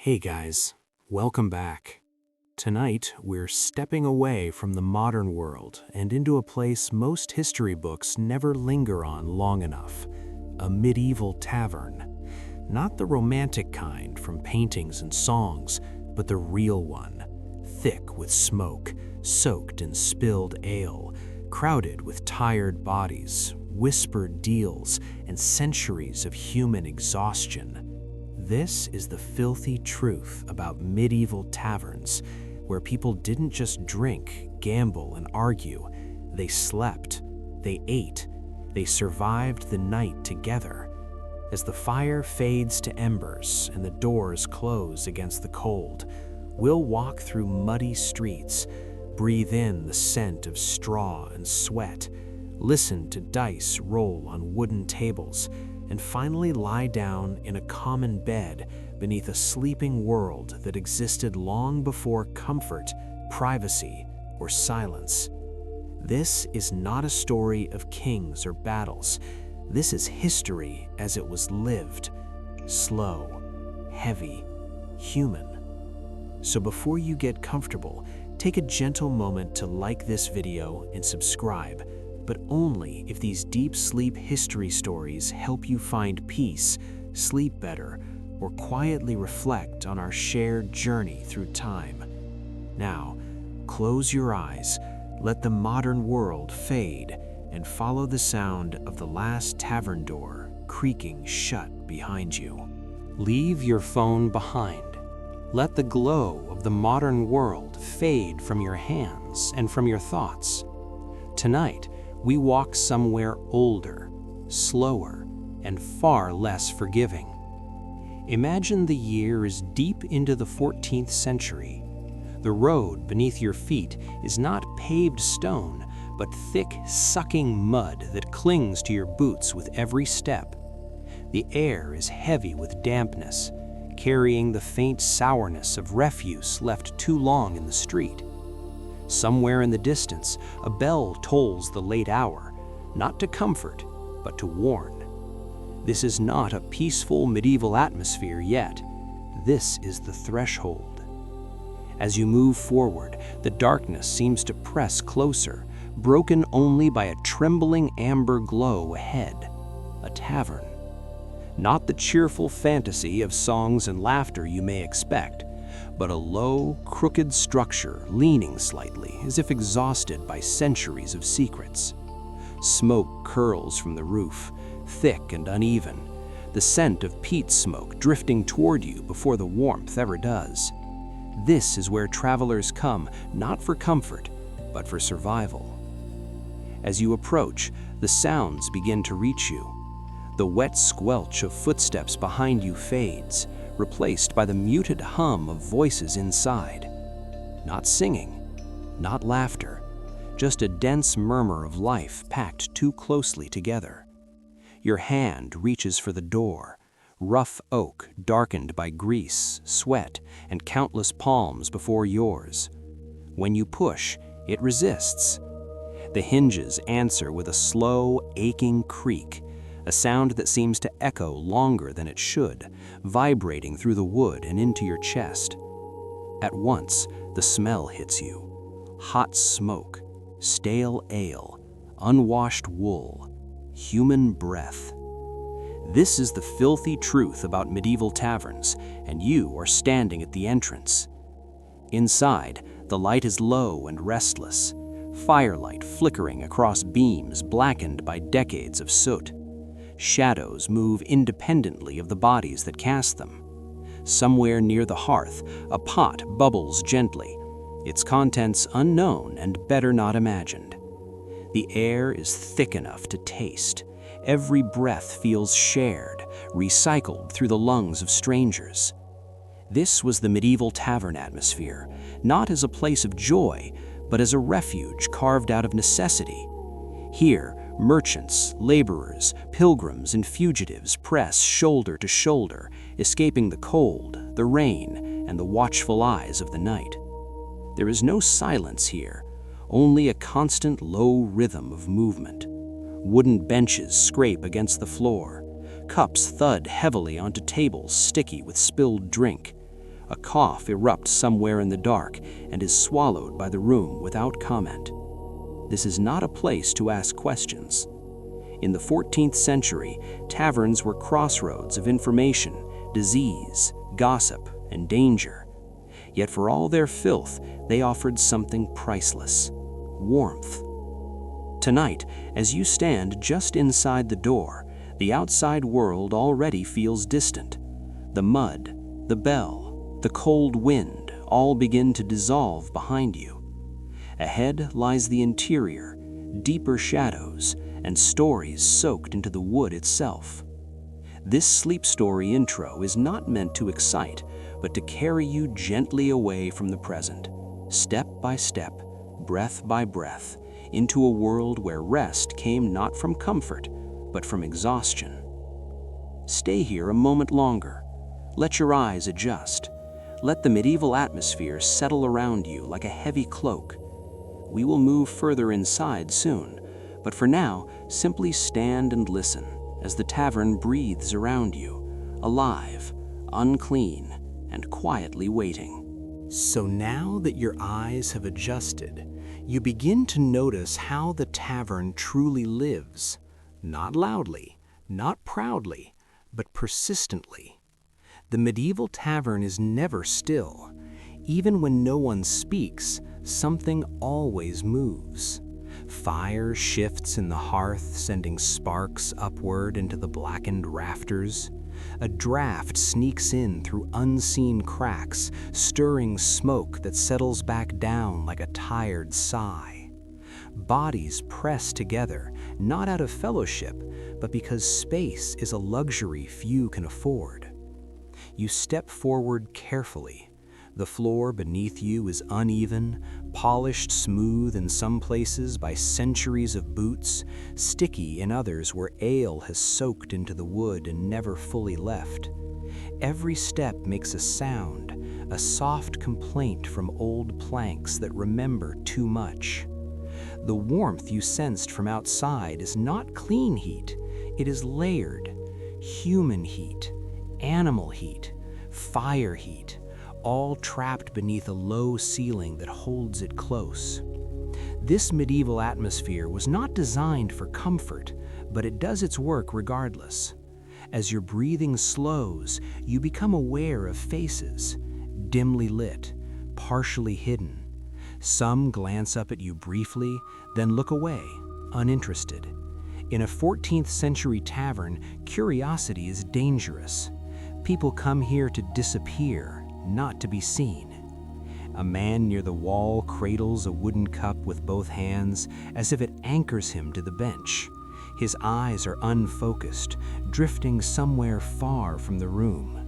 Hey guys, welcome back. Tonight, we're stepping away from the modern world and into a place most history books never linger on long enough, a medieval tavern. Not the romantic kind from paintings and songs, but the real one, thick with smoke, soaked in spilled ale, crowded with tired bodies, whispered deals, and centuries of human exhaustion. This is the filthy truth about medieval taverns, where people didn't just drink, gamble, and argue. They slept, they ate, they survived the night together. As the fire fades to embers and the doors close against the cold, we'll walk through muddy streets, breathe in the scent of straw and sweat, listen to dice roll on wooden tables, and finally lie down in a common bed beneath a sleeping world that existed long before comfort, privacy, or silence. This is not a story of kings or battles. This is history as it was lived, slow, heavy, human. So before you get comfortable, take a gentle moment to like this video and subscribe, but only if these deep sleep history stories help you find peace, sleep better, or quietly reflect on our shared journey through time. Now, close your eyes, let the modern world fade, and follow the sound of the last tavern door creaking shut behind you. Leave your phone behind. Let the glow of the modern world fade from your hands and from your thoughts. Tonight, we walk somewhere older, slower, and far less forgiving. Imagine the year is deep into the 14th century. The road beneath your feet is not paved stone, but thick, sucking mud that clings to your boots with every step. The air is heavy with dampness, carrying the faint sourness of refuse left too long in the street. Somewhere in the distance, a bell tolls the late hour, not to comfort, but to warn. This is not a peaceful medieval atmosphere yet. This is the threshold. As you move forward, the darkness seems to press closer, broken only by a trembling amber glow ahead. A tavern. Not the cheerful fantasy of songs and laughter you may expect, but a low, crooked structure leaning slightly as if exhausted by centuries of secrets. Smoke curls from the roof, thick and uneven, the scent of peat smoke drifting toward you before the warmth ever does. This is where travelers come not for comfort, but for survival. As you approach, the sounds begin to reach you. The wet squelch of footsteps behind you fades, replaced by the muted hum of voices inside. Not singing, not laughter, just a dense murmur of life packed too closely together. Your hand reaches for the door, rough oak darkened by grease, sweat, and countless palms before yours. When you push, it resists. The hinges answer with a slow, aching creak, a sound that seems to echo longer than it should, vibrating through the wood and into your chest. At once, the smell hits you. Hot smoke, stale ale, unwashed wool, human breath. This is the filthy truth about medieval taverns, and you are standing at the entrance. Inside, the light is low and restless, firelight flickering across beams blackened by decades of soot. Shadows move independently of the bodies that cast them. Somewhere near the hearth, a pot bubbles gently, its contents unknown and better not imagined. The air is thick enough to taste. Every breath feels shared, recycled through the lungs of strangers. This was the medieval tavern atmosphere, not as a place of joy, but as a refuge carved out of necessity. Here, merchants, laborers, pilgrims, and fugitives press shoulder to shoulder, escaping the cold, the rain, and the watchful eyes of the night. There is no silence here, only a constant low rhythm of movement. Wooden benches scrape against the floor, cups thud heavily onto tables sticky with spilled drink. A cough erupts somewhere in the dark and is swallowed by the room without comment. This is not a place to ask questions. In the 14th century, taverns were crossroads of information, disease, gossip, and danger. Yet for all their filth, they offered something priceless: warmth. Tonight, as you stand just inside the door, the outside world already feels distant. The mud, the bell, the cold wind all begin to dissolve behind you. Ahead lies the interior, deeper shadows, and stories soaked into the wood itself. This sleep story intro is not meant to excite, but to carry you gently away from the present, step by step, breath by breath, into a world where rest came not from comfort, but from exhaustion. Stay here a moment longer. Let your eyes adjust. Let the medieval atmosphere settle around you like a heavy cloak. We will move further inside soon, but for now, simply stand and listen as the tavern breathes around you, alive, unclean, and quietly waiting. So now that your eyes have adjusted, you begin to notice how the tavern truly lives, not loudly, not proudly, but persistently. The medieval tavern is never still. Even when no one speaks, something always moves. Fire shifts in the hearth, sending sparks upward into the blackened rafters. A draft sneaks in through unseen cracks, stirring smoke that settles back down like a tired sigh. Bodies press together, not out of fellowship, but because space is a luxury few can afford. You step forward carefully. The floor beneath you is uneven, polished smooth in some places by centuries of boots, sticky in others where ale has soaked into the wood and never fully left. Every step makes a sound, a soft complaint from old planks that remember too much. The warmth you sensed from outside is not clean heat, it is layered. Human heat, animal heat, fire heat, all trapped beneath a low ceiling that holds it close. This medieval atmosphere was not designed for comfort, but it does its work regardless. As your breathing slows, you become aware of faces, dimly lit, partially hidden. Some glance up at you briefly, then look away, uninterested. In a 14th century tavern, curiosity is dangerous. People come here to disappear, not to be seen. A man near the wall cradles a wooden cup with both hands as if it anchors him to the bench. His eyes are unfocused, drifting somewhere far from the room.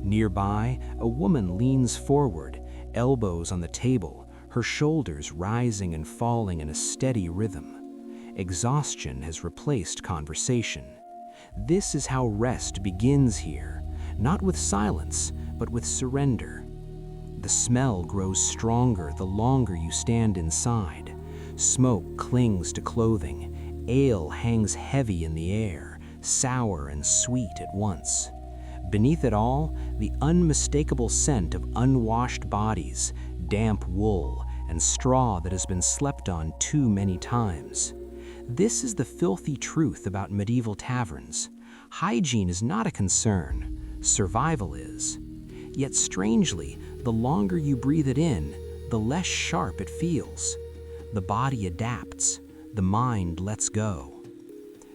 Nearby, a woman leans forward, elbows on the table, her shoulders rising and falling in a steady rhythm. Exhaustion has replaced conversation. This is how rest begins here, not with silence, but with surrender. The smell grows stronger the longer you stand inside. Smoke clings to clothing. Ale hangs heavy in the air, sour and sweet at once. Beneath it all, the unmistakable scent of unwashed bodies, damp wool, and straw that has been slept on too many times. This is the filthy truth about medieval taverns. Hygiene is not a concern. Survival is. Yet strangely, the longer you breathe it in, the less sharp it feels. The body adapts, the mind lets go.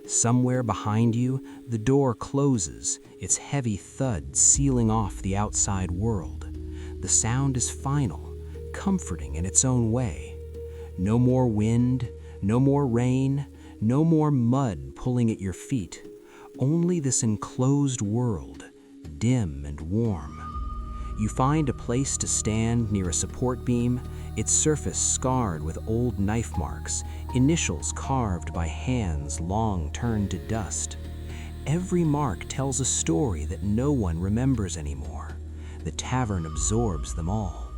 Somewhere behind you, the door closes, its heavy thud sealing off the outside world. The sound is final, comforting in its own way. No more wind, no more rain, no more mud pulling at your feet. Only this enclosed world, dim and warm. You find a place to stand near a support beam, its surface scarred with old knife marks, initials carved by hands long turned to dust. Every mark tells a story that no one remembers anymore. The tavern absorbs them all.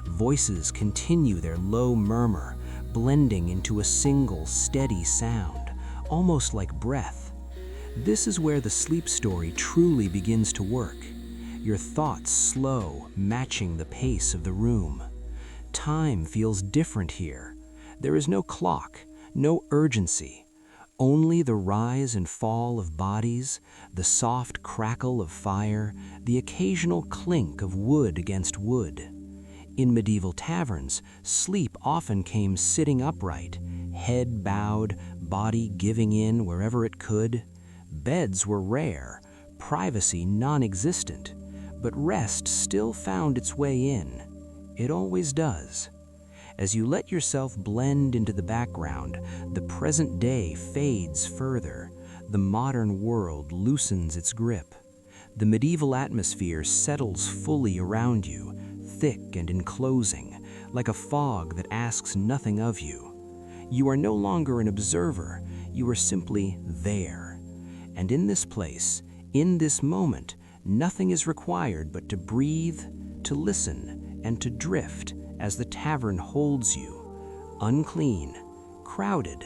Voices continue their low murmur, blending into a single steady sound, almost like breath. This is where the sleep story truly begins to work. your thoughts slow, matching the pace of the room. Time feels different here. There is no clock, no urgency, only the rise and fall of bodies, the soft crackle of fire, the occasional clink of wood against wood. In medieval taverns, sleep often came sitting upright, head bowed, body giving in wherever it could. Beds were rare, privacy non-existent, but rest still found its way in. It always does. As you let yourself blend into the background, the present day fades further. The modern world loosens its grip. The medieval atmosphere settles fully around you, thick and enclosing, like a fog that asks nothing of you. You are no longer an observer, you are simply there. And in this place, in this moment, nothing is required but to breathe, to listen, and to drift as the tavern holds you, unclean, crowded,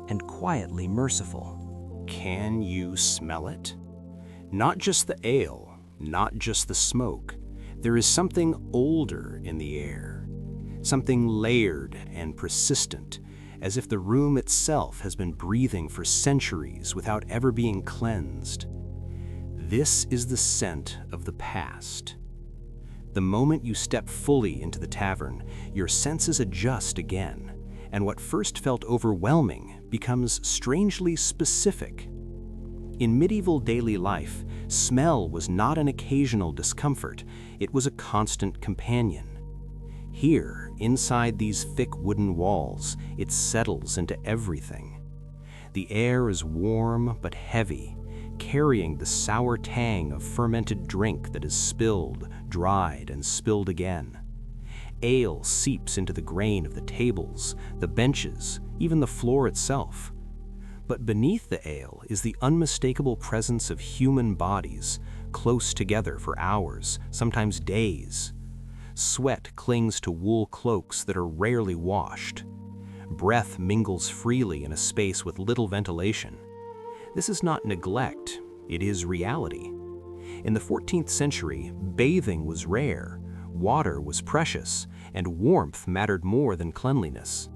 and quietly merciful. Can you smell it? Not just the ale, not just the smoke. There is something older in the air, something layered and persistent, as if the room itself has been breathing for centuries without ever being cleansed. This is the scent of the past. The moment you step fully into the tavern, your senses adjust again, and what first felt overwhelming becomes strangely specific. In medieval daily life, smell was not an occasional discomfort, it was a constant companion. Here, inside these thick wooden walls, it settles into everything. The air is warm but heavy, carrying the sour tang of fermented drink that is spilled, dried, and spilled again. Ale seeps into the grain of the tables, the benches, even the floor itself. But beneath the ale is the unmistakable presence of human bodies, close together for hours, sometimes days. Sweat clings to wool cloaks that are rarely washed. Breath mingles freely in a space with little ventilation. This is not neglect, it is reality. In the 14th century, bathing was rare, water was precious, and warmth mattered more than cleanliness.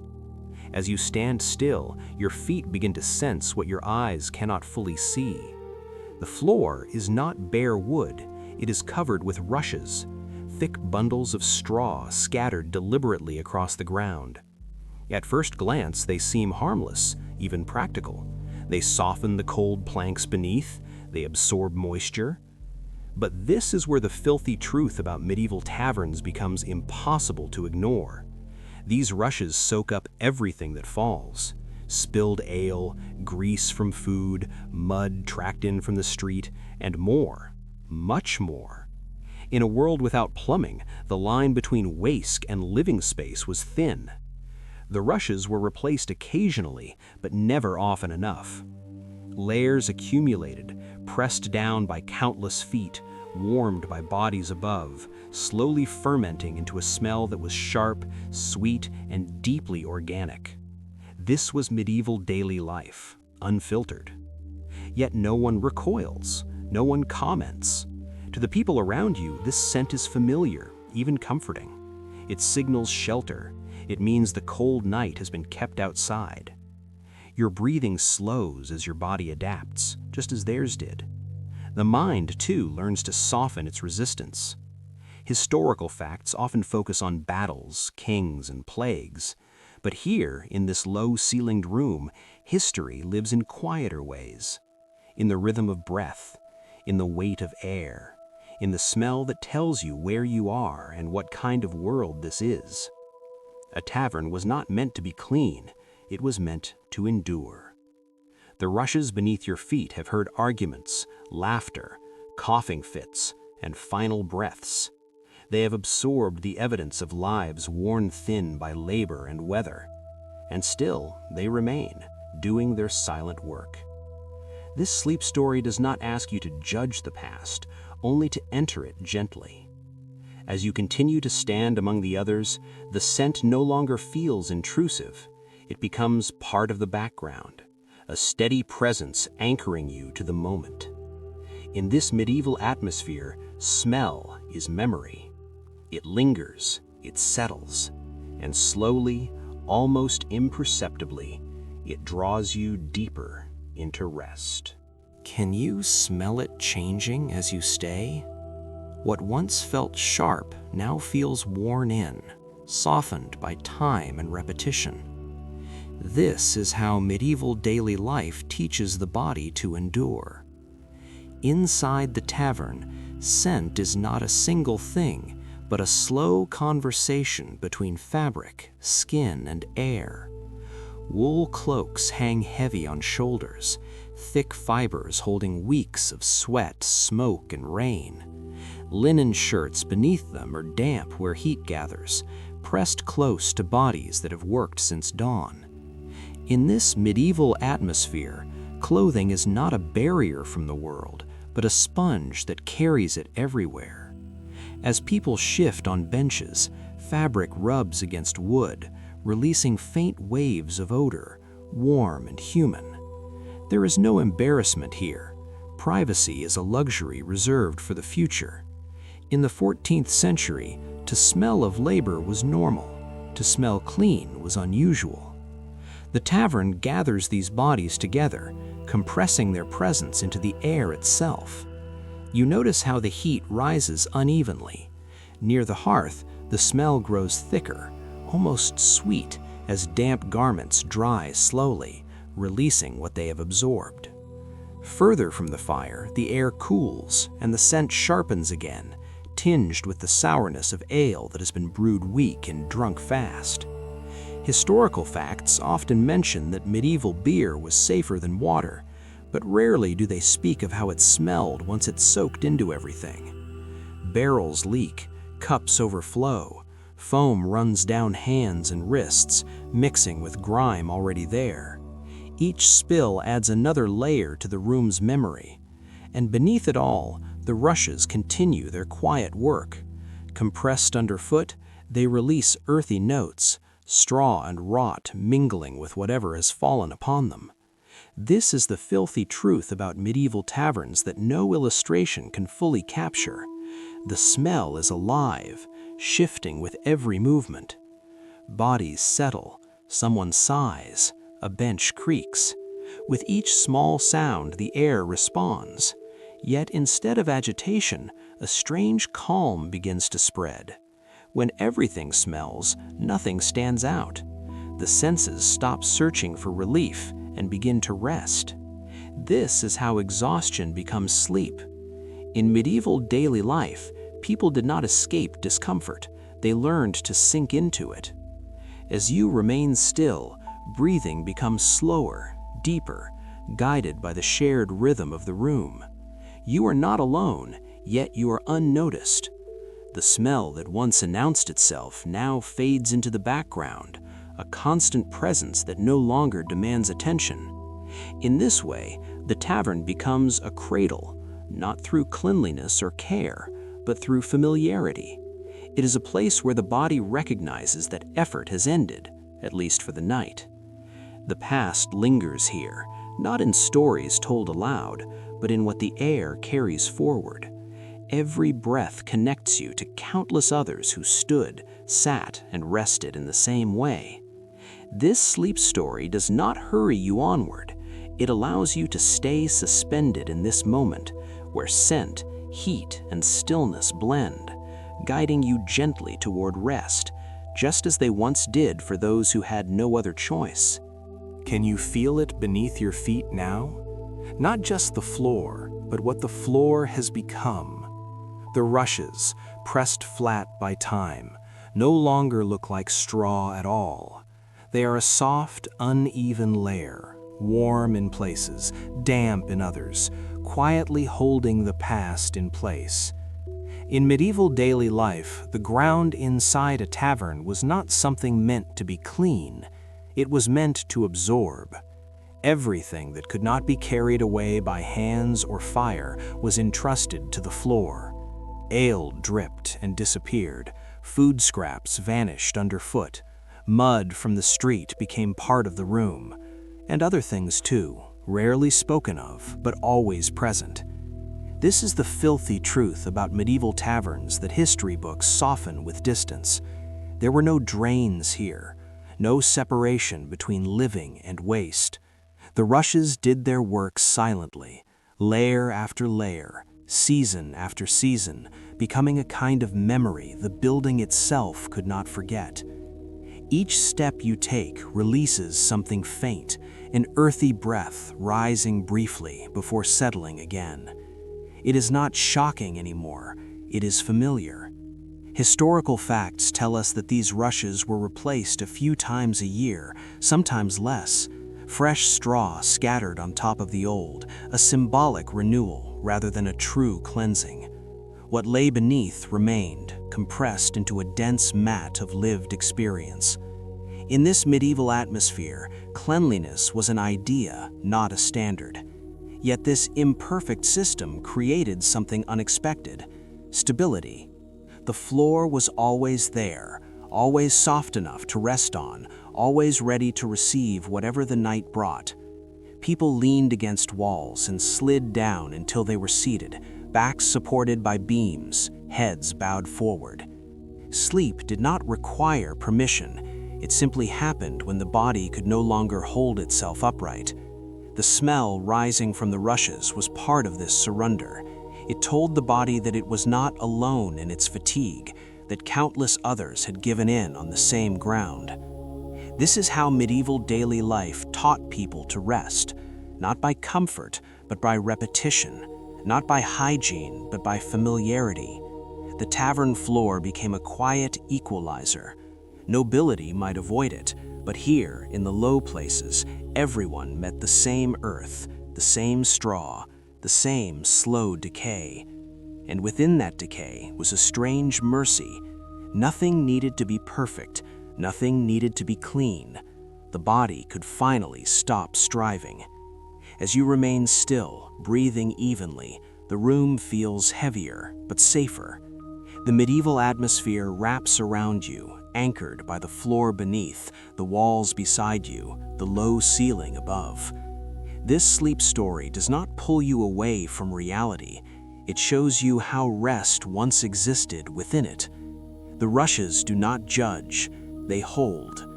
As you stand still, your feet begin to sense what your eyes cannot fully see. The floor is not bare wood, it is covered with rushes, thick bundles of straw scattered deliberately across the ground. At first glance, they seem harmless, even practical. They soften the cold planks beneath, they absorb moisture. But this is where the filthy truth about medieval taverns becomes impossible to ignore. These rushes soak up everything that falls. Spilled ale, grease from food, mud tracked in from the street, and more, much more. In a world without plumbing, the line between waste and living space was thin. The rushes were replaced occasionally, but never often enough. Layers accumulated, pressed down by countless feet, warmed by bodies above, slowly fermenting into a smell that was sharp, sweet, and deeply organic. This was medieval daily life, unfiltered. Yet no one recoils, no one comments. To the people around you, this scent is familiar, even comforting. It signals shelter. It means the cold night has been kept outside. Your breathing slows as your body adapts, just as theirs did. The mind, too, learns to soften its resistance. Historical facts often focus on battles, kings, and plagues. But here, in this low-ceilinged room, history lives in quieter ways. In the rhythm of breath, in the weight of air, in the smell that tells you where you are and what kind of world this is. A tavern was not meant to be clean, it was meant to endure. The rushes beneath your feet have heard arguments, laughter, coughing fits, and final breaths. They have absorbed the evidence of lives worn thin by labor and weather. And still, they remain, doing their silent work. This sleep story does not ask you to judge the past, only to enter it gently. As you continue to stand among the others, the scent no longer feels intrusive. It becomes part of the background, a steady presence anchoring you to the moment. In this medieval atmosphere, smell is memory. It lingers, it settles, and slowly, almost imperceptibly, it draws you deeper into rest. Can you smell it changing as you stay? What once felt sharp now feels worn in, softened by time and repetition. This is how medieval daily life teaches the body to endure. Inside the tavern, scent is not a single thing, but a slow conversation between fabric, skin, and air. Wool cloaks hang heavy on shoulders, thick fibers holding weeks of sweat, smoke, and rain. Linen shirts beneath them are damp where heat gathers, pressed close to bodies that have worked since dawn. In this medieval atmosphere, clothing is not a barrier from the world, but a sponge that carries it everywhere. As people shift on benches, fabric rubs against wood, releasing faint waves of odor, warm and human. There is no embarrassment here. Privacy is a luxury reserved for the future. In the 14th century, to smell of labor was normal. To smell clean was unusual. The tavern gathers these bodies together, compressing their presence into the air itself. You notice how the heat rises unevenly. Near the hearth, the smell grows thicker, almost sweet, as damp garments dry slowly, releasing what they have absorbed. Further from the fire, the air cools, and the scent sharpens again, tinged with the sourness of ale that has been brewed weak and drunk fast. Historical facts often mention that medieval beer was safer than water, but rarely do they speak of how it smelled once it soaked into everything. Barrels leak, cups overflow, foam runs down hands and wrists, mixing with grime already there. Each spill adds another layer to the room's memory, and beneath it all, the rushes continue their quiet work. Compressed underfoot, they release earthy notes, straw and rot mingling with whatever has fallen upon them. This is the filthy truth about medieval taverns that no illustration can fully capture. The smell is alive, shifting with every movement. Bodies settle, someone sighs, a bench creaks. With each small sound, the air responds. Yet instead of agitation, a strange calm begins to spread. When everything smells, nothing stands out. The senses stop searching for relief and begin to rest. This is how exhaustion becomes sleep. In medieval daily life, people did not escape discomfort. They learned to sink into it. As you remain still, breathing becomes slower, deeper, guided by the shared rhythm of the room. You are not alone, yet you are unnoticed. The smell that once announced itself now fades into the background, a constant presence that no longer demands attention. In this way, the tavern becomes a cradle, not through cleanliness or care, but through familiarity. It is a place where the body recognizes that effort has ended, at least for the night. The past lingers here, not in stories told aloud, but in what the air carries forward. Every breath connects you to countless others who stood, sat, and rested in the same way. This sleep story does not hurry you onward. It allows you to stay suspended in this moment, where scent, heat, and stillness blend, guiding you gently toward rest, just as they once did for those who had no other choice. Can you feel it beneath your feet now? Not just the floor, but what the floor has become. The rushes, pressed flat by time, no longer look like straw at all. They are a soft, uneven layer, warm in places, damp in others, quietly holding the past in place. In medieval daily life, the ground inside a tavern was not something meant to be clean. It was meant to absorb. Everything that could not be carried away by hands or fire was entrusted to the floor. Ale dripped and disappeared, food scraps vanished underfoot, mud from the street became part of the room, and other things too, rarely spoken of, but always present. This is the filthy truth about medieval taverns that history books soften with distance. There were no drains here, no separation between living and waste. The rushes did their work silently, layer after layer, season after season, becoming a kind of memory the building itself could not forget. Each step you take releases something faint, an earthy breath rising briefly before settling again. It is not shocking anymore, it is familiar. Historical facts tell us that these rushes were replaced a few times a year, sometimes less. Fresh straw scattered on top of the old, a symbolic renewal rather than a true cleansing. What lay beneath remained, compressed into a dense mat of lived experience. In this medieval atmosphere, cleanliness was an idea, not a standard. Yet this imperfect system created something unexpected: stability. The floor was always there, always soft enough to rest on, always ready to receive whatever the night brought. People leaned against walls and slid down until they were seated, backs supported by beams, heads bowed forward. Sleep did not require permission. It simply happened when the body could no longer hold itself upright. The smell rising from the rushes was part of this surrender. It told the body that it was not alone in its fatigue, that countless others had given in on the same ground. This is how medieval daily life taught people to rest, not by comfort, but by repetition, not by hygiene, but by familiarity. The tavern floor became a quiet equalizer. Nobility might avoid it, but here, in the low places, everyone met the same earth, the same straw, the same slow decay. And within that decay was a strange mercy. Nothing needed to be perfect, nothing needed to be clean. The body could finally stop striving. As you remain still, breathing evenly, the room feels heavier, but safer. The medieval atmosphere wraps around you, anchored by the floor beneath, the walls beside you, the low ceiling above. This sleep story does not pull you away from reality. It shows you how rest once existed within it. The rushes do not judge, they hold.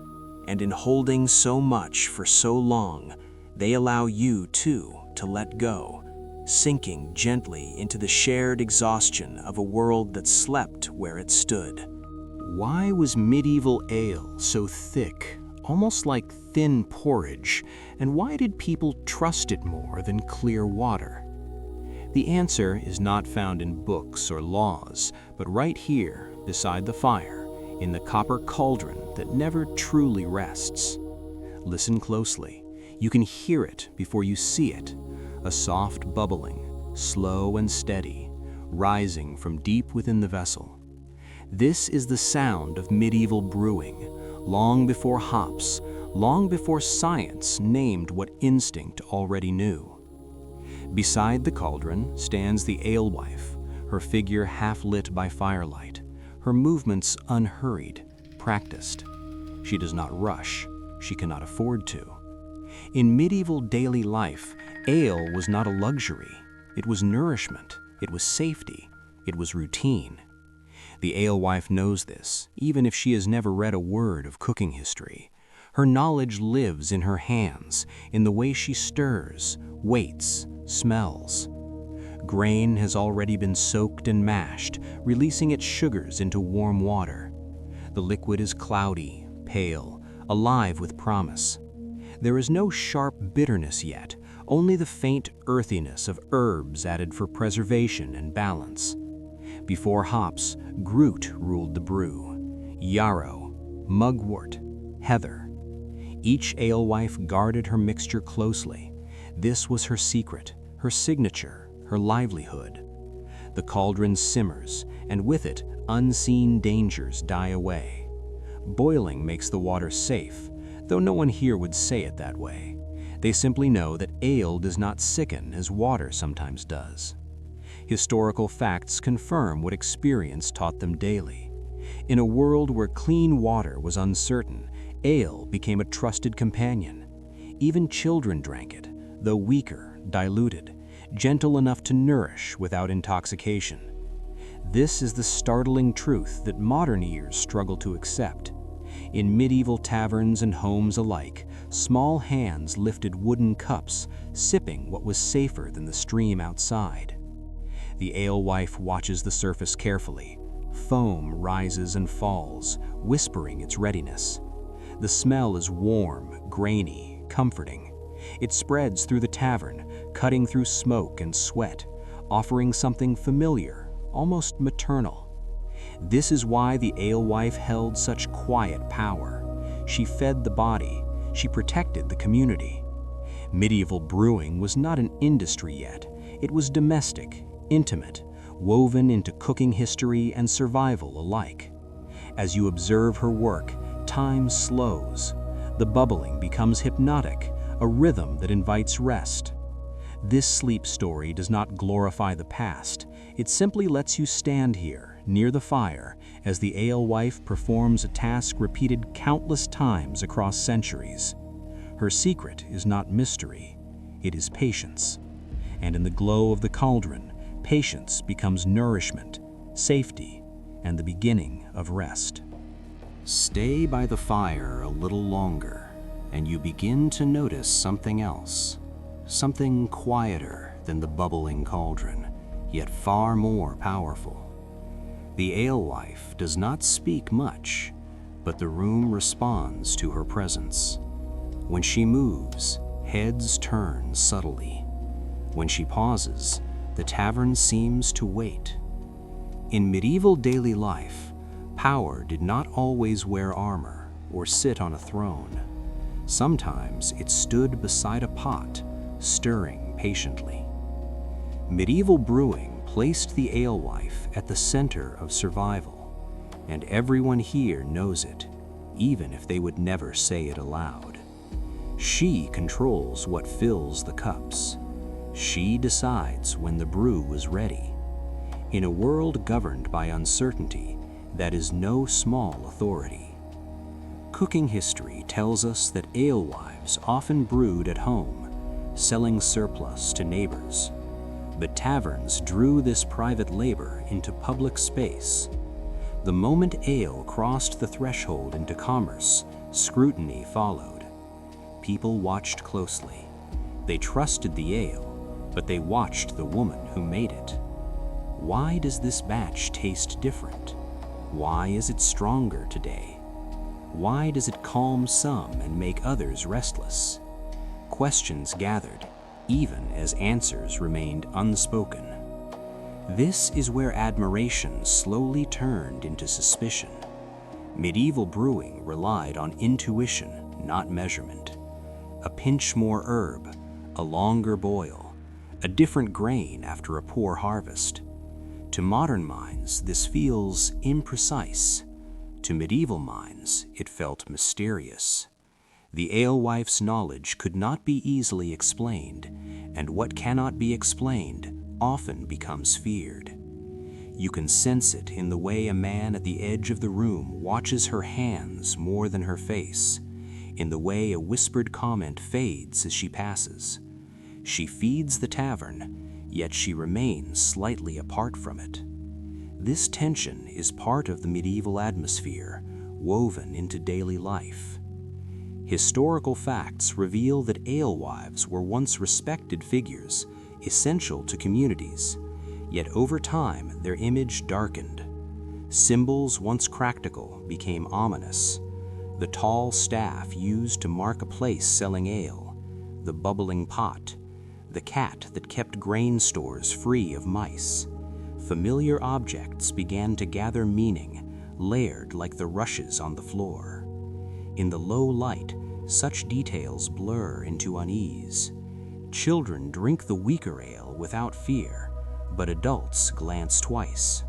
And in holding so much for so long, they allow you, too, to let go, sinking gently into the shared exhaustion of a world that slept where it stood. Why was medieval ale so thick, almost like thin porridge, and why did people trust it more than clear water? The answer is not found in books or laws, but right here, beside the fire, in the copper cauldron that never truly rests. Listen closely. You can hear it before you see it, a soft bubbling, slow and steady, rising from deep within the vessel. This is the sound of medieval brewing, long before hops, long before science named what instinct already knew. Beside the cauldron stands the alewife, her figure half-lit by firelight, her movements unhurried, practiced. She does not rush, she cannot afford to. In medieval daily life, ale was not a luxury. It was nourishment, it was safety, it was routine. The alewife knows this, even if she has never read a word of cooking history. Her knowledge lives in her hands, in the way she stirs, waits, smells. Grain has already been soaked and mashed, releasing its sugars into warm water. The liquid is cloudy, pale, alive with promise. There is no sharp bitterness yet, only the faint earthiness of herbs added for preservation and balance. Before hops, Groot ruled the brew, yarrow, mugwort, heather. Each alewife guarded her mixture closely. This was her secret, her signature, her livelihood. The cauldron simmers, and with it, unseen dangers die away. Boiling makes the water safe, though no one here would say it that way. They simply know that ale does not sicken as water sometimes does. Historical facts confirm what experience taught them daily. In a world where clean water was uncertain, ale became a trusted companion. Even children drank it, though weaker, diluted, gentle enough to nourish without intoxication. This is the startling truth that modern ears struggle to accept. In medieval taverns and homes alike, small hands lifted wooden cups, sipping what was safer than the stream outside. The alewife watches the surface carefully. Foam rises and falls, whispering its readiness. The smell is warm, grainy, comforting. It spreads through the tavern, cutting through smoke and sweat, offering something familiar, almost maternal. This is why the alewife held such quiet power. She fed the body, she protected the community. Medieval brewing was not an industry yet. It was domestic, intimate, woven into cooking history and survival alike. As you observe her work, time slows. The bubbling becomes hypnotic, a rhythm that invites rest. This sleep story does not glorify the past. It simply lets you stand here, near the fire, as the alewife performs a task repeated countless times across centuries. Her secret is not mystery, it is patience. And in the glow of the cauldron, patience becomes nourishment, safety, and the beginning of rest. Stay by the fire a little longer, and you begin to notice something else. Something quieter than the bubbling cauldron, yet far more powerful. The alewife does not speak much, but the room responds to her presence. When she moves, heads turn subtly. When she pauses, the tavern seems to wait. In medieval daily life, power did not always wear armor or sit on a throne. Sometimes it stood beside a pot, stirring patiently. Medieval brewing placed the alewife at the center of survival, and everyone here knows it, even if they would never say it aloud. She controls what fills the cups. She decides when the brew is ready. In a world governed by uncertainty, that is no small authority. Cooking history tells us that alewives often brewed at home, selling surplus to neighbors. But taverns drew this private labor into public space. The moment ale crossed the threshold into commerce, scrutiny followed. People watched closely. They trusted the ale, but they watched the woman who made it. Why does this batch taste different? Why is it stronger today? Why does it calm some and make others restless? Questions gathered, even as answers remained unspoken. This is where admiration slowly turned into suspicion. Medieval brewing relied on intuition, not measurement. A pinch more herb, a longer boil, a different grain after a poor harvest. To modern minds, this feels imprecise. To medieval minds, it felt mysterious. The alewife's knowledge could not be easily explained, and what cannot be explained often becomes feared. You can sense it in the way a man at the edge of the room watches her hands more than her face, in the way a whispered comment fades as she passes. She feeds the tavern, yet she remains slightly apart from it. This tension is part of the medieval atmosphere, woven into daily life. Historical facts reveal that alewives were once respected figures, essential to communities, yet over time their image darkened. Symbols once practical became ominous. The tall staff used to mark a place selling ale, the bubbling pot, the cat that kept grain stores free of mice. Familiar objects began to gather meaning, layered like the rushes on the floor. In the low light, such details blur into unease. Children drink the weaker ale without fear, but adults glance twice.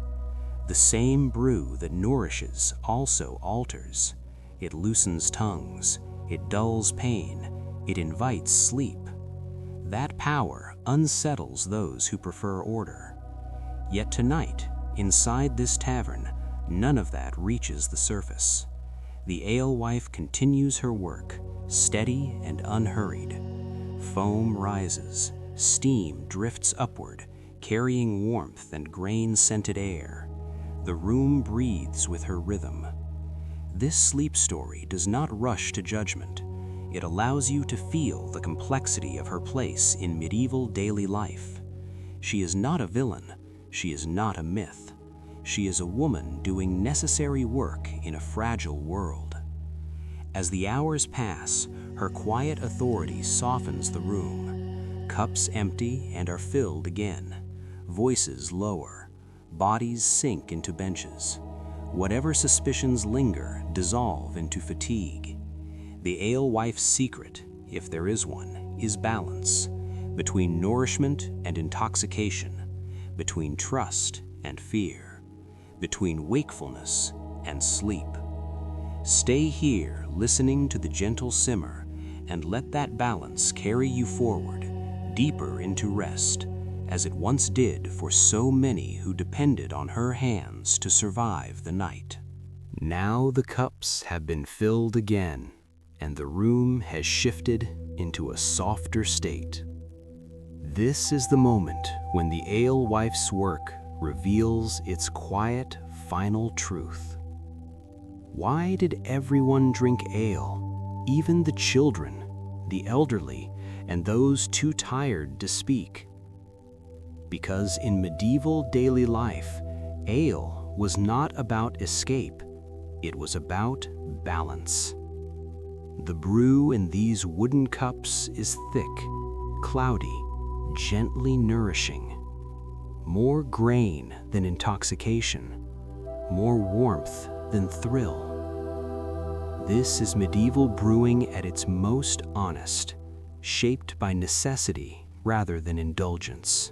The same brew that nourishes also alters. It loosens tongues, it dulls pain, it invites sleep. That power unsettles those who prefer order. Yet tonight, inside this tavern, none of that reaches the surface. The alewife continues her work, steady and unhurried. Foam rises, Steam drifts upward, carrying warmth and grain-scented air. The room breathes with her rhythm. This sleep story does not rush to judgment. It allows you to feel the complexity of her place in medieval daily life. She is not a villain. She is not a myth. She is a woman doing necessary work in a fragile world. As the hours pass, her quiet authority softens the room. Cups empty and are filled again. Voices lower. Bodies sink into benches. Whatever suspicions linger dissolve into fatigue. The alewife's secret, if there is one, is balance, between nourishment and intoxication, between trust and fear, between wakefulness and sleep. Stay here listening to the gentle simmer, and let that balance carry you forward, deeper into rest, as it once did for so many who depended on her hands to survive the night. Now the cups have been filled again, and the room has shifted into a softer state. This is the moment when the alewife's work reveals its quiet, final truth. Why did everyone drink ale, even the children, the elderly, and those too tired to speak? Because in medieval daily life, ale was not about escape, it was about balance. The brew in these wooden cups is thick, cloudy, gently nourishing. More grain than intoxication, more warmth than thrill. This is medieval brewing at its most honest, shaped by necessity rather than indulgence.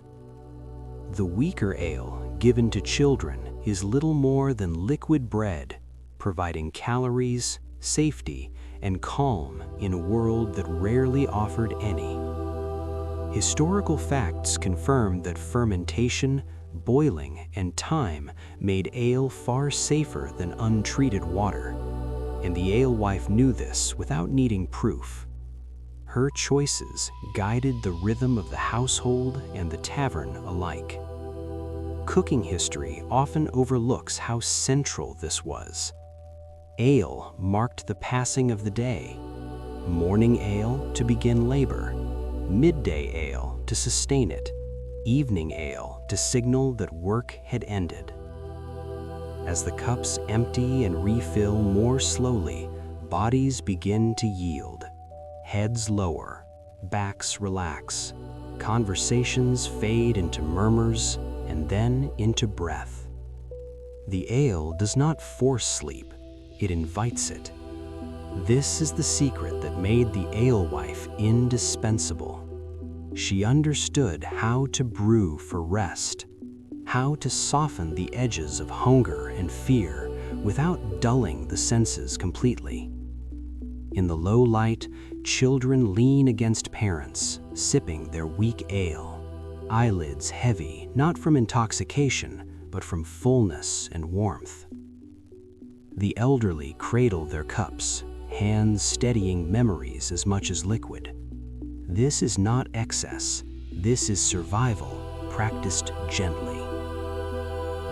The weaker ale given to children is little more than liquid bread, providing calories, safety, and calm in a world that rarely offered any. Historical facts confirm that fermentation, boiling, and time made ale far safer than untreated water, and the alewife knew this without needing proof. Her choices guided the rhythm of the household and the tavern alike. Cooking history often overlooks how central this was. Ale marked the passing of the day, morning ale to begin labor, midday ale to sustain it, evening ale to signal that work had ended. As the cups empty and refill more slowly, bodies begin to yield. Heads lower, backs relax, conversations fade into murmurs and then into breath. The ale does not force sleep, it invites it. This is the secret that made the alewife indispensable. She understood how to brew for rest, how to soften the edges of hunger and fear without dulling the senses completely. In the low light, children lean against parents, sipping their weak ale, eyelids heavy not from intoxication, but from fullness and warmth. The elderly cradle their cups, hands steadying memories as much as liquid. This is not excess, this is survival practiced gently.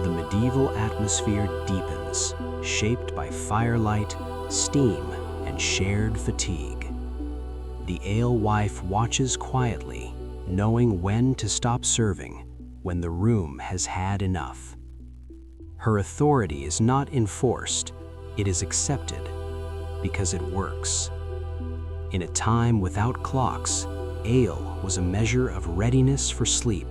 The medieval atmosphere deepens, shaped by firelight, steam, and shared fatigue. The alewife watches quietly, knowing when to stop serving, when the room has had enough. Her authority is not enforced, it is accepted, because it works. In a time without clocks, ale was a measure of readiness for sleep.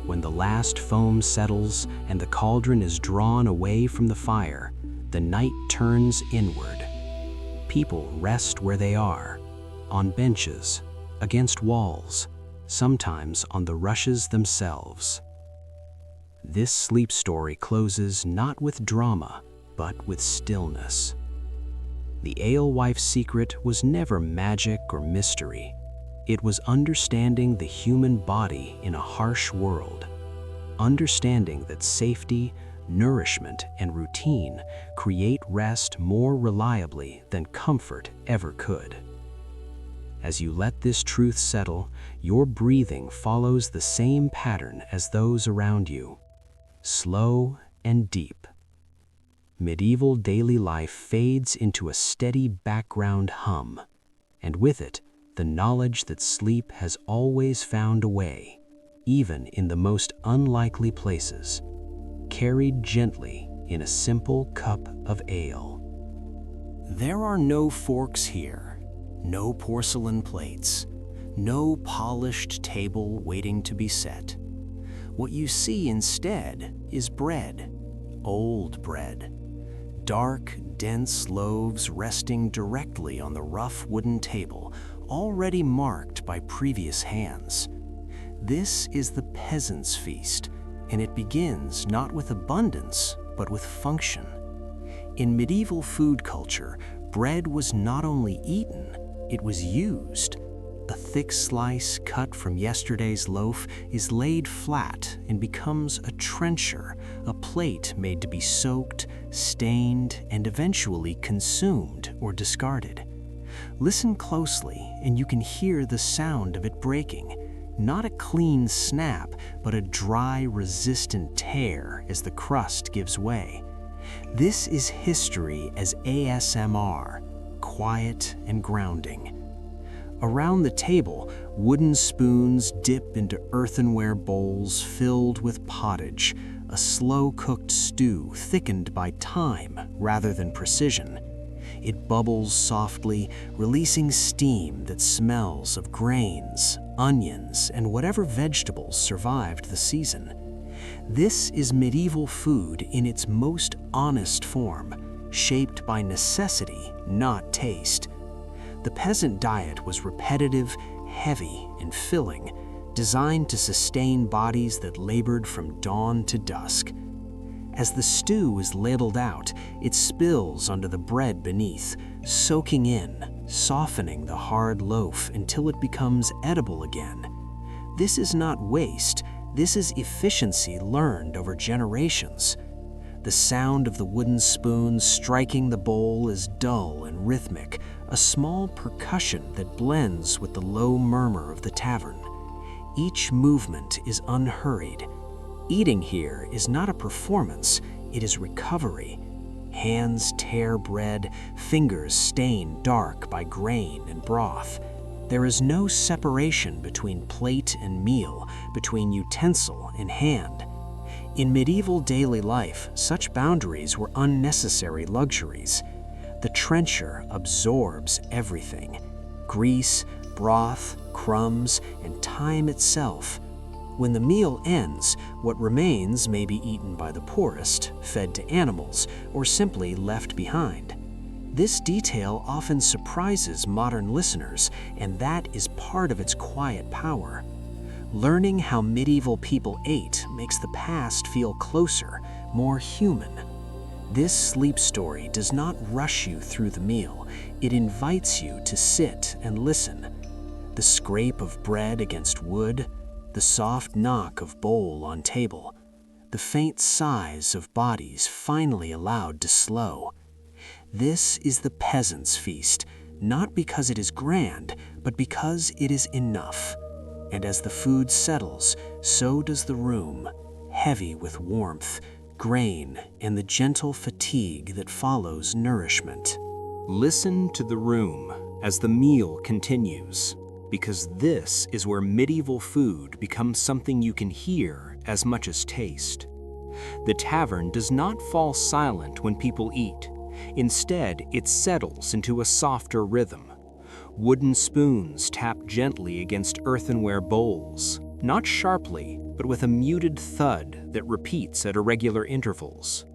When the last foam settles and the cauldron is drawn away from the fire, the night turns inward. People rest where they are, on benches, against walls, sometimes on the rushes themselves. This sleep story closes not with drama, but with stillness. The alewife's secret was never magic or mystery. It was understanding the human body in a harsh world, understanding that safety, nourishment, and routine create rest more reliably than comfort ever could. As you let this truth settle, your breathing follows the same pattern as those around you, slow and deep. Medieval daily life fades into a steady background hum, and with it, the knowledge that sleep has always found a way, even in the most unlikely places, carried gently in a simple cup of ale. There are no forks here, no porcelain plates, no polished table waiting to be set. What you see instead is bread, old bread. Dark, dense loaves resting directly on the rough wooden table, already marked by previous hands. This is the peasant's feast, and it begins not with abundance, but with function. In medieval food culture, bread was not only eaten, it was used. A thick slice cut from yesterday's loaf is laid flat and becomes a trencher, a plate made to be soaked, stained, and eventually consumed or discarded. Listen closely and you can hear the sound of it breaking. Not a clean snap, but a dry, resistant tear as the crust gives way. This is history as ASMR, quiet and grounding. Around the table, wooden spoons dip into earthenware bowls filled with pottage, a slow-cooked stew thickened by time rather than precision. It bubbles softly, releasing steam that smells of grains, onions, and whatever vegetables survived the season. This is medieval food in its most honest form, shaped by necessity, not taste. The peasant diet was repetitive, heavy, and filling, designed to sustain bodies that labored from dawn to dusk. As the stew is ladled out, it spills onto the bread beneath, soaking in, softening the hard loaf until it becomes edible again. This is not waste, this is efficiency learned over generations. The sound of the wooden spoons striking the bowl is dull and rhythmic, a small percussion that blends with the low murmur of the tavern. Each movement is unhurried. Eating here is not a performance, it is recovery. Hands tear bread, fingers stain dark by grain and broth. There is no separation between plate and meal, between utensil and hand. In medieval daily life, such boundaries were unnecessary luxuries. The trencher absorbs everything: grease, broth, crumbs, and time itself. When the meal ends, what remains may be eaten by the poorest, fed to animals, or simply left behind. This detail often surprises modern listeners, and that is part of its quiet power. Learning how medieval people ate makes the past feel closer, more human. This sleep story does not rush you through the meal. It invites you to sit and listen. The scrape of bread against wood, the soft knock of bowl on table, the faint sighs of bodies finally allowed to slow. This is the peasant's feast, not because it is grand, but because it is enough. And as the food settles, so does the room, heavy with warmth, grain, and the gentle fatigue that follows nourishment. Listen to the room as the meal continues, because this is where medieval food becomes something you can hear as much as taste. The tavern does not fall silent when people eat. Instead, it settles into a softer rhythm. Wooden spoons tap gently against earthenware bowls, not sharply, but with a muted thud that repeats at irregular intervals.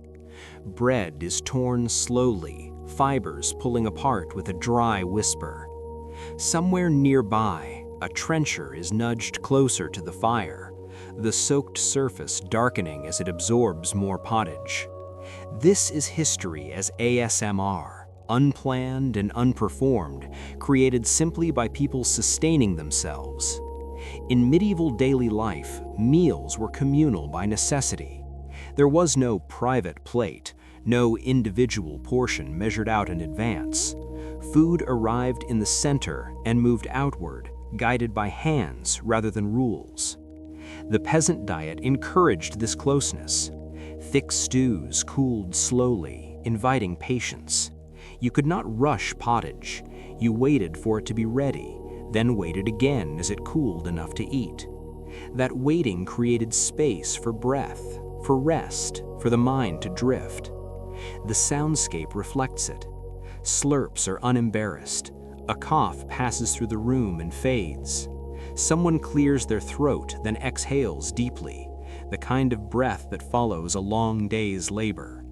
Bread is torn slowly, fibers pulling apart with a dry whisper. Somewhere nearby, a trencher is nudged closer to the fire, the soaked surface darkening as it absorbs more pottage. This is history as ASMR, unplanned and unperformed, created simply by people sustaining themselves. In medieval daily life, meals were communal by necessity. There was no private plate, no individual portion measured out in advance. Food arrived in the center and moved outward, guided by hands rather than rules. The peasant diet encouraged this closeness. Thick stews cooled slowly, inviting patience. You could not rush pottage. You waited for it to be ready, then waited again as it cooled enough to eat. That waiting created space for breath, for rest, for the mind to drift. The soundscape reflects it. Slurps are unembarrassed. A cough passes through the room and fades. Someone clears their throat, then exhales deeply, the kind of breath that follows a long day's labor.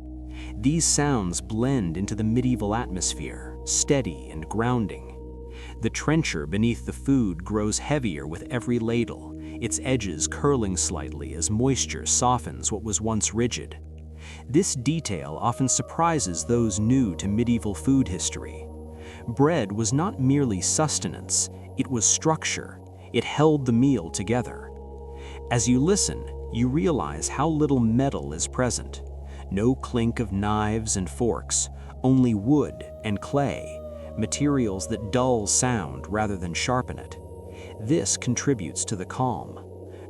These sounds blend into the medieval atmosphere, steady and grounding. The trencher beneath the food grows heavier with every ladle, its edges curling slightly as moisture softens what was once rigid. This detail often surprises those new to medieval food history. Bread was not merely sustenance, it was structure. It held the meal together. As you listen, you realize how little metal is present. No clink of knives and forks, only wood and clay, materials that dull sound rather than sharpen it. This contributes to the calm.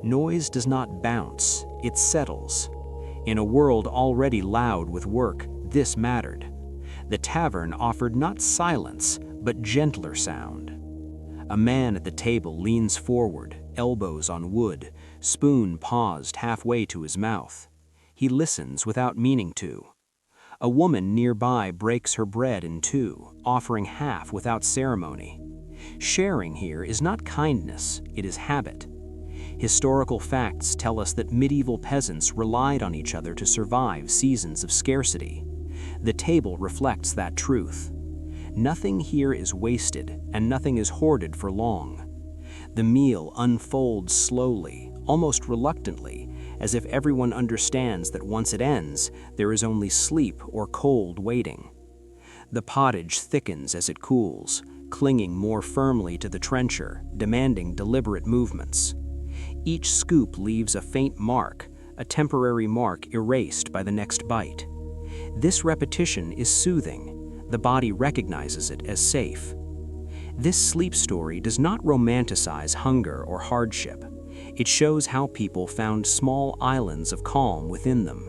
Noise does not bounce, it settles. In a world already loud with work, this mattered. The tavern offered not silence, but gentler sound. A man at the table leans forward, elbows on wood, spoon paused halfway to his mouth. He listens without meaning to. A woman nearby breaks her bread in two, offering half without ceremony. Sharing here is not kindness, it is habit. Historical facts tell us that medieval peasants relied on each other to survive seasons of scarcity. The table reflects that truth. Nothing here is wasted, and nothing is hoarded for long. The meal unfolds slowly, almost reluctantly, as if everyone understands that once it ends, there is only sleep or cold waiting. The pottage thickens as it cools, clinging more firmly to the trencher, demanding deliberate movements. Each scoop leaves a faint mark, a temporary mark erased by the next bite. This repetition is soothing. The body recognizes it as safe. This sleep story does not romanticize hunger or hardship. It shows how people found small islands of calm within them.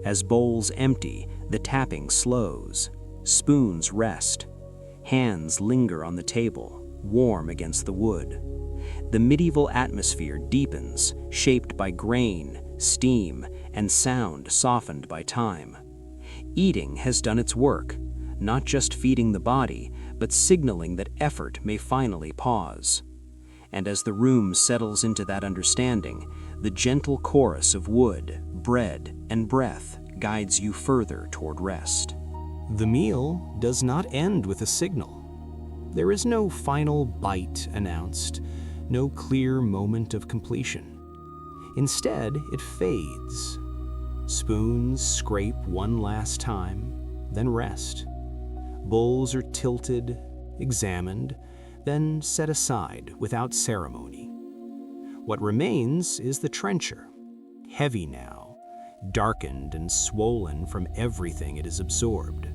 As bowls empty, the tapping slows. Spoons rest. Hands linger on the table, warm against the wood. The medieval atmosphere deepens, shaped by grain, steam, and sound softened by time. Eating has done its work, not just feeding the body, but signaling that effort may finally pause. And as the room settles into that understanding, the gentle chorus of wood, bread, and breath guides you further toward rest. The meal does not end with a signal. There is no final bite announced, no clear moment of completion. Instead, it fades. Spoons scrape one last time, then rest. Bowls are tilted, examined, then set aside without ceremony. What remains is the trencher, heavy now, darkened and swollen from everything it has absorbed.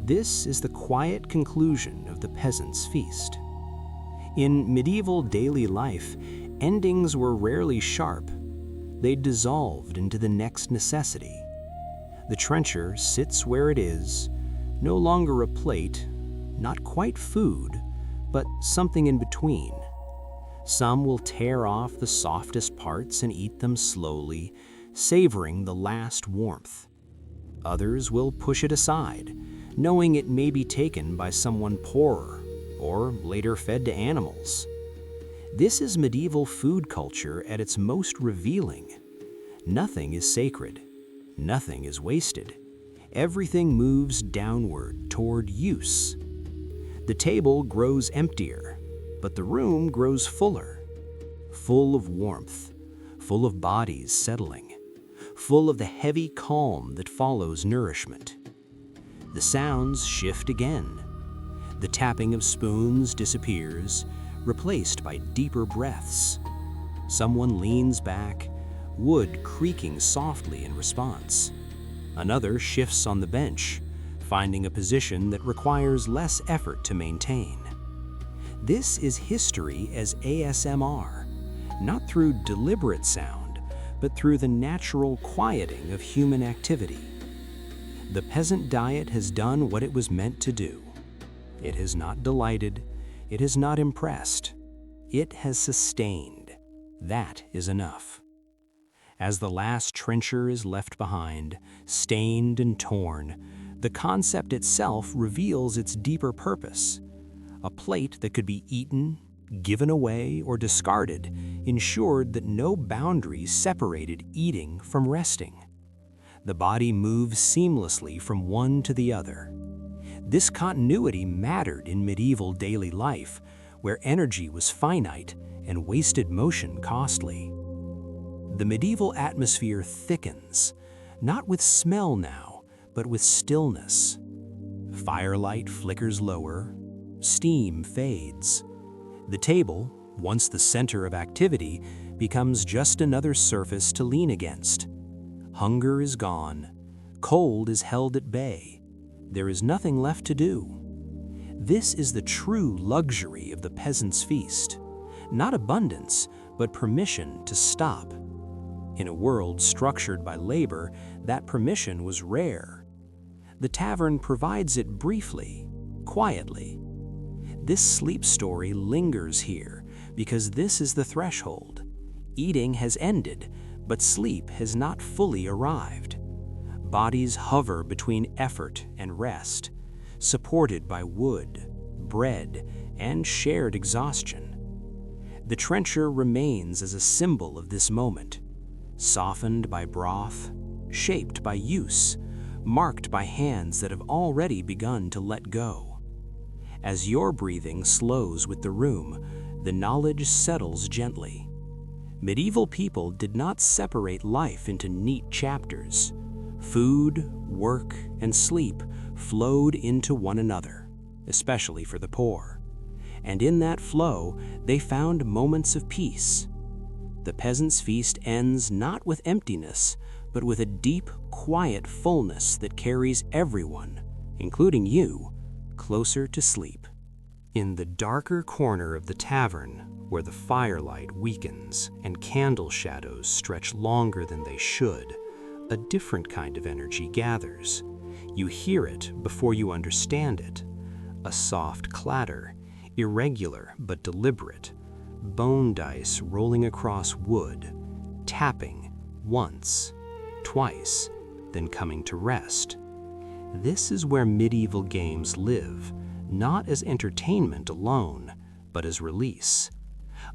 This is the quiet conclusion of the peasant's feast. In medieval daily life, endings were rarely sharp. They dissolved into the next necessity. The trencher sits where it is, no longer a plate, not quite food, but something in between. Some will tear off the softest parts and eat them slowly, savoring the last warmth. Others will push it aside, knowing it may be taken by someone poorer, or later fed to animals. This is medieval food culture at its most revealing. Nothing is sacred. Nothing is wasted. Everything moves downward toward use. The table grows emptier, but the room grows fuller, full of warmth, full of bodies settling, full of the heavy calm that follows nourishment. The sounds shift again. The tapping of spoons disappears, replaced by deeper breaths. Someone leans back, wood creaking softly in response. Another shifts on the bench, finding a position that requires less effort to maintain. This is history as ASMR, not through deliberate sound, but through the natural quieting of human activity. The peasant diet has done what it was meant to do. It has not delighted, it has not impressed, it has sustained. That is enough. As the last trencher is left behind, stained and torn, the concept itself reveals its deeper purpose. A plate that could be eaten, given away, or discarded ensured that no boundaries separated eating from resting. The body moves seamlessly from one to the other. This continuity mattered in medieval daily life, where energy was finite and wasted motion costly. The medieval atmosphere thickens, not with smell now, but with stillness. Firelight flickers lower, steam fades. The table, once the center of activity, becomes just another surface to lean against. Hunger is gone, cold is held at bay. There is nothing left to do. This is the true luxury of the peasant's feast. Not abundance, but permission to stop. In a world structured by labor, that permission was rare. The tavern provides it briefly, quietly. This sleep story lingers here because this is the threshold. Eating has ended, but sleep has not fully arrived. Bodies hover between effort and rest, supported by wood, bread, and shared exhaustion. The trencher remains as a symbol of this moment, softened by broth, shaped by use, marked by hands that have already begun to let go. As your breathing slows with the room, the knowledge settles gently. Medieval people did not separate life into neat chapters. Food, work, and sleep flowed into one another, especially for the poor. And in that flow, they found moments of peace. The peasant's feast ends not with emptiness, but with a deep, quiet fullness that carries everyone, including you, closer to sleep. In the darker corner of the tavern, where the firelight weakens and candle shadows stretch longer than they should, a different kind of energy gathers. You hear it before you understand it. A soft clatter, irregular but deliberate. Bone dice rolling across wood, tapping once, twice, then coming to rest. This is where medieval games live, not as entertainment alone, but as release.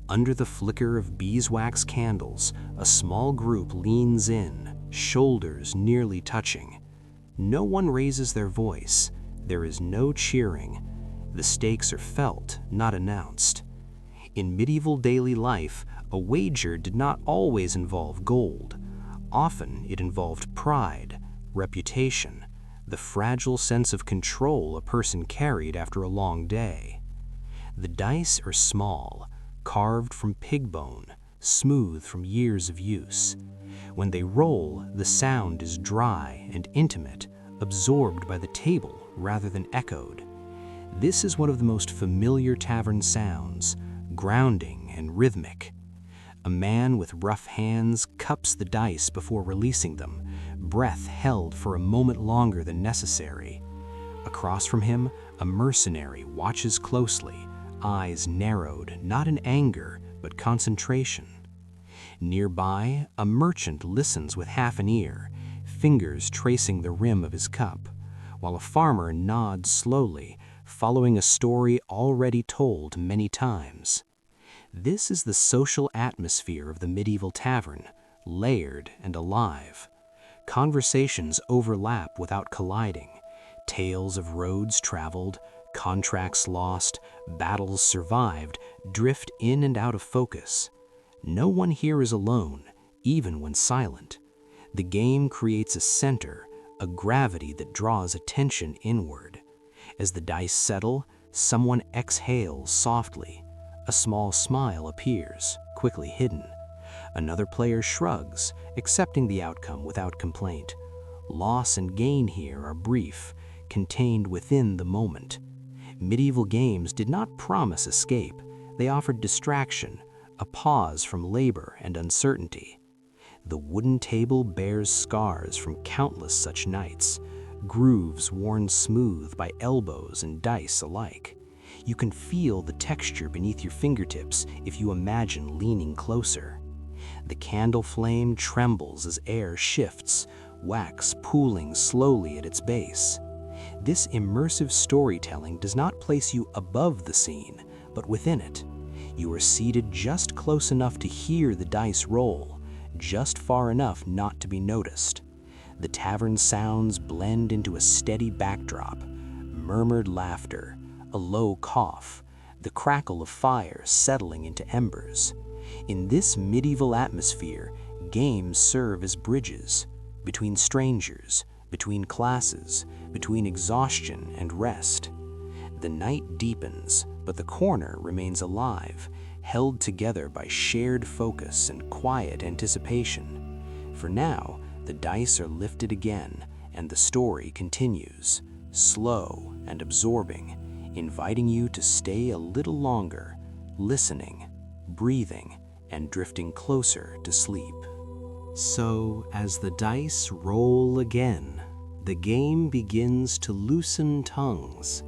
Under the flicker of beeswax candles, a small group leans in, shoulders nearly touching. No one raises their voice. There is no cheering. The stakes are felt, not announced. In medieval daily life, a wager did not always involve gold. Often it involved pride, reputation, the fragile sense of control a person carried after a long day. The dice are small, carved from pig bone, smooth from years of use. When they roll, the sound is dry and intimate, absorbed by the table rather than echoed. This is one of the most familiar tavern sounds, grounding and rhythmic. A man with rough hands cups the dice before releasing them, breath held for a moment longer than necessary. Across from him, a mercenary watches closely, eyes narrowed, not in anger, but concentration. Nearby, a merchant listens with half an ear, fingers tracing the rim of his cup, while a farmer nods slowly, following a story already told many times. This is the social atmosphere of the medieval tavern, layered and alive. Conversations overlap without colliding. Tales of roads traveled, contracts lost, battles survived, drift in and out of focus. No one here is alone, even when silent. The game creates a center, a gravity that draws attention inward. As the dice settle, someone exhales softly. A small smile appears, quickly hidden. Another player shrugs, accepting the outcome without complaint. Loss and gain here are brief, contained within the moment. Medieval games did not promise escape. They offered distraction, a pause from labor and uncertainty. The wooden table bears scars from countless such nights, grooves worn smooth by elbows and dice alike. You can feel the texture beneath your fingertips if you imagine leaning closer. The candle flame trembles as air shifts, wax pooling slowly at its base. This immersive storytelling does not place you above the scene, but within it. You are seated just close enough to hear the dice roll, just far enough not to be noticed. The tavern sounds blend into a steady backdrop, murmured laughter, a low cough, the crackle of fire settling into embers. In this medieval atmosphere, games serve as bridges between strangers, between classes, between exhaustion and rest. The night deepens, but the corner remains alive, held together by shared focus and quiet anticipation. For now, the dice are lifted again, and the story continues, slow and absorbing, inviting you to stay a little longer, listening, breathing, and drifting closer to sleep. So, as the dice roll again, the game begins to loosen tongues,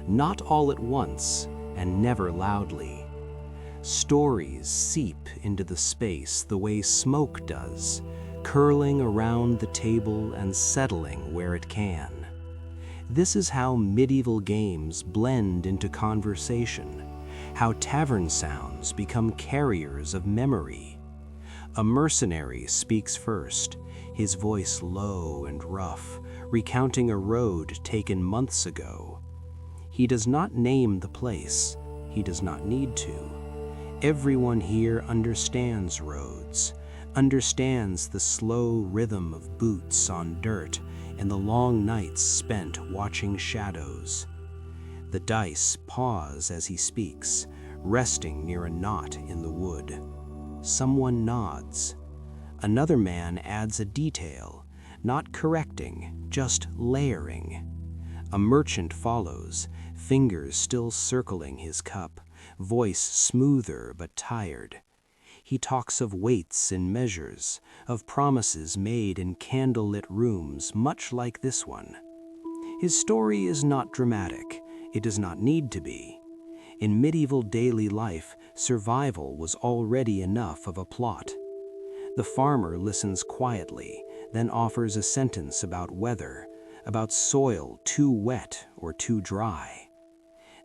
not all at once and never loudly. Stories seep into the space the way smoke does, curling around the table and settling where it can. This is how medieval games blend into conversation, how tavern sounds become carriers of memory. A mercenary speaks first, his voice low and rough, recounting a road taken months ago. He does not name the place, he does not need to. Everyone here understands roads, understands the slow rhythm of boots on dirt and the long nights spent watching shadows. The dice pause as he speaks, resting near a knot in the wood. Someone nods. Another man adds a detail, not correcting, just layering. A merchant follows, fingers still circling his cup, voice smoother but tired. He talks of weights and measures, of promises made in candlelit rooms much like this one. His story is not dramatic. It does not need to be. In medieval daily life, survival was already enough of a plot. The farmer listens quietly, then offers a sentence about weather, about soil too wet or too dry.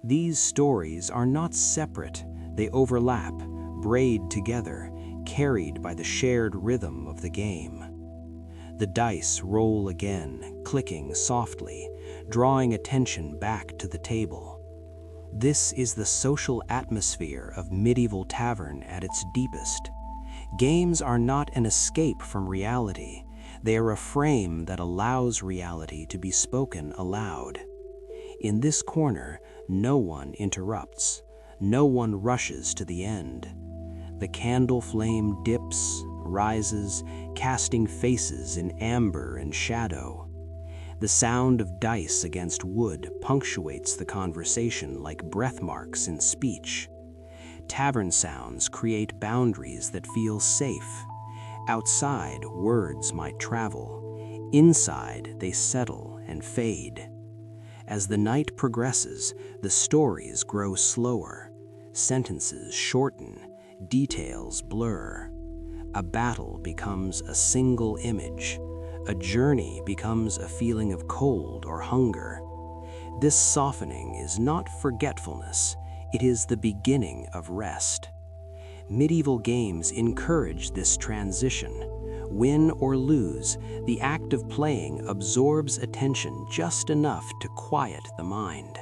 These stories are not separate. They overlap, braid together, carried by the shared rhythm of the game. The dice roll again, clicking softly, drawing attention back to the table. This is the social atmosphere of medieval tavern at its deepest. Games are not an escape from reality. They are a frame that allows reality to be spoken aloud. In this corner, no one interrupts. No one rushes to the end. The candle flame dips, rises, casting faces in amber and shadow. The sound of dice against wood punctuates the conversation like breath marks in speech. Tavern sounds create boundaries that feel safe. Outside, words might travel. Inside, they settle and fade. As the night progresses, the stories grow slower. Sentences shorten, details blur. A battle becomes a single image. A journey becomes a feeling of cold or hunger. This softening is not forgetfulness, it is the beginning of rest. Medieval games encourage this transition. Win or lose, the act of playing absorbs attention just enough to quiet the mind.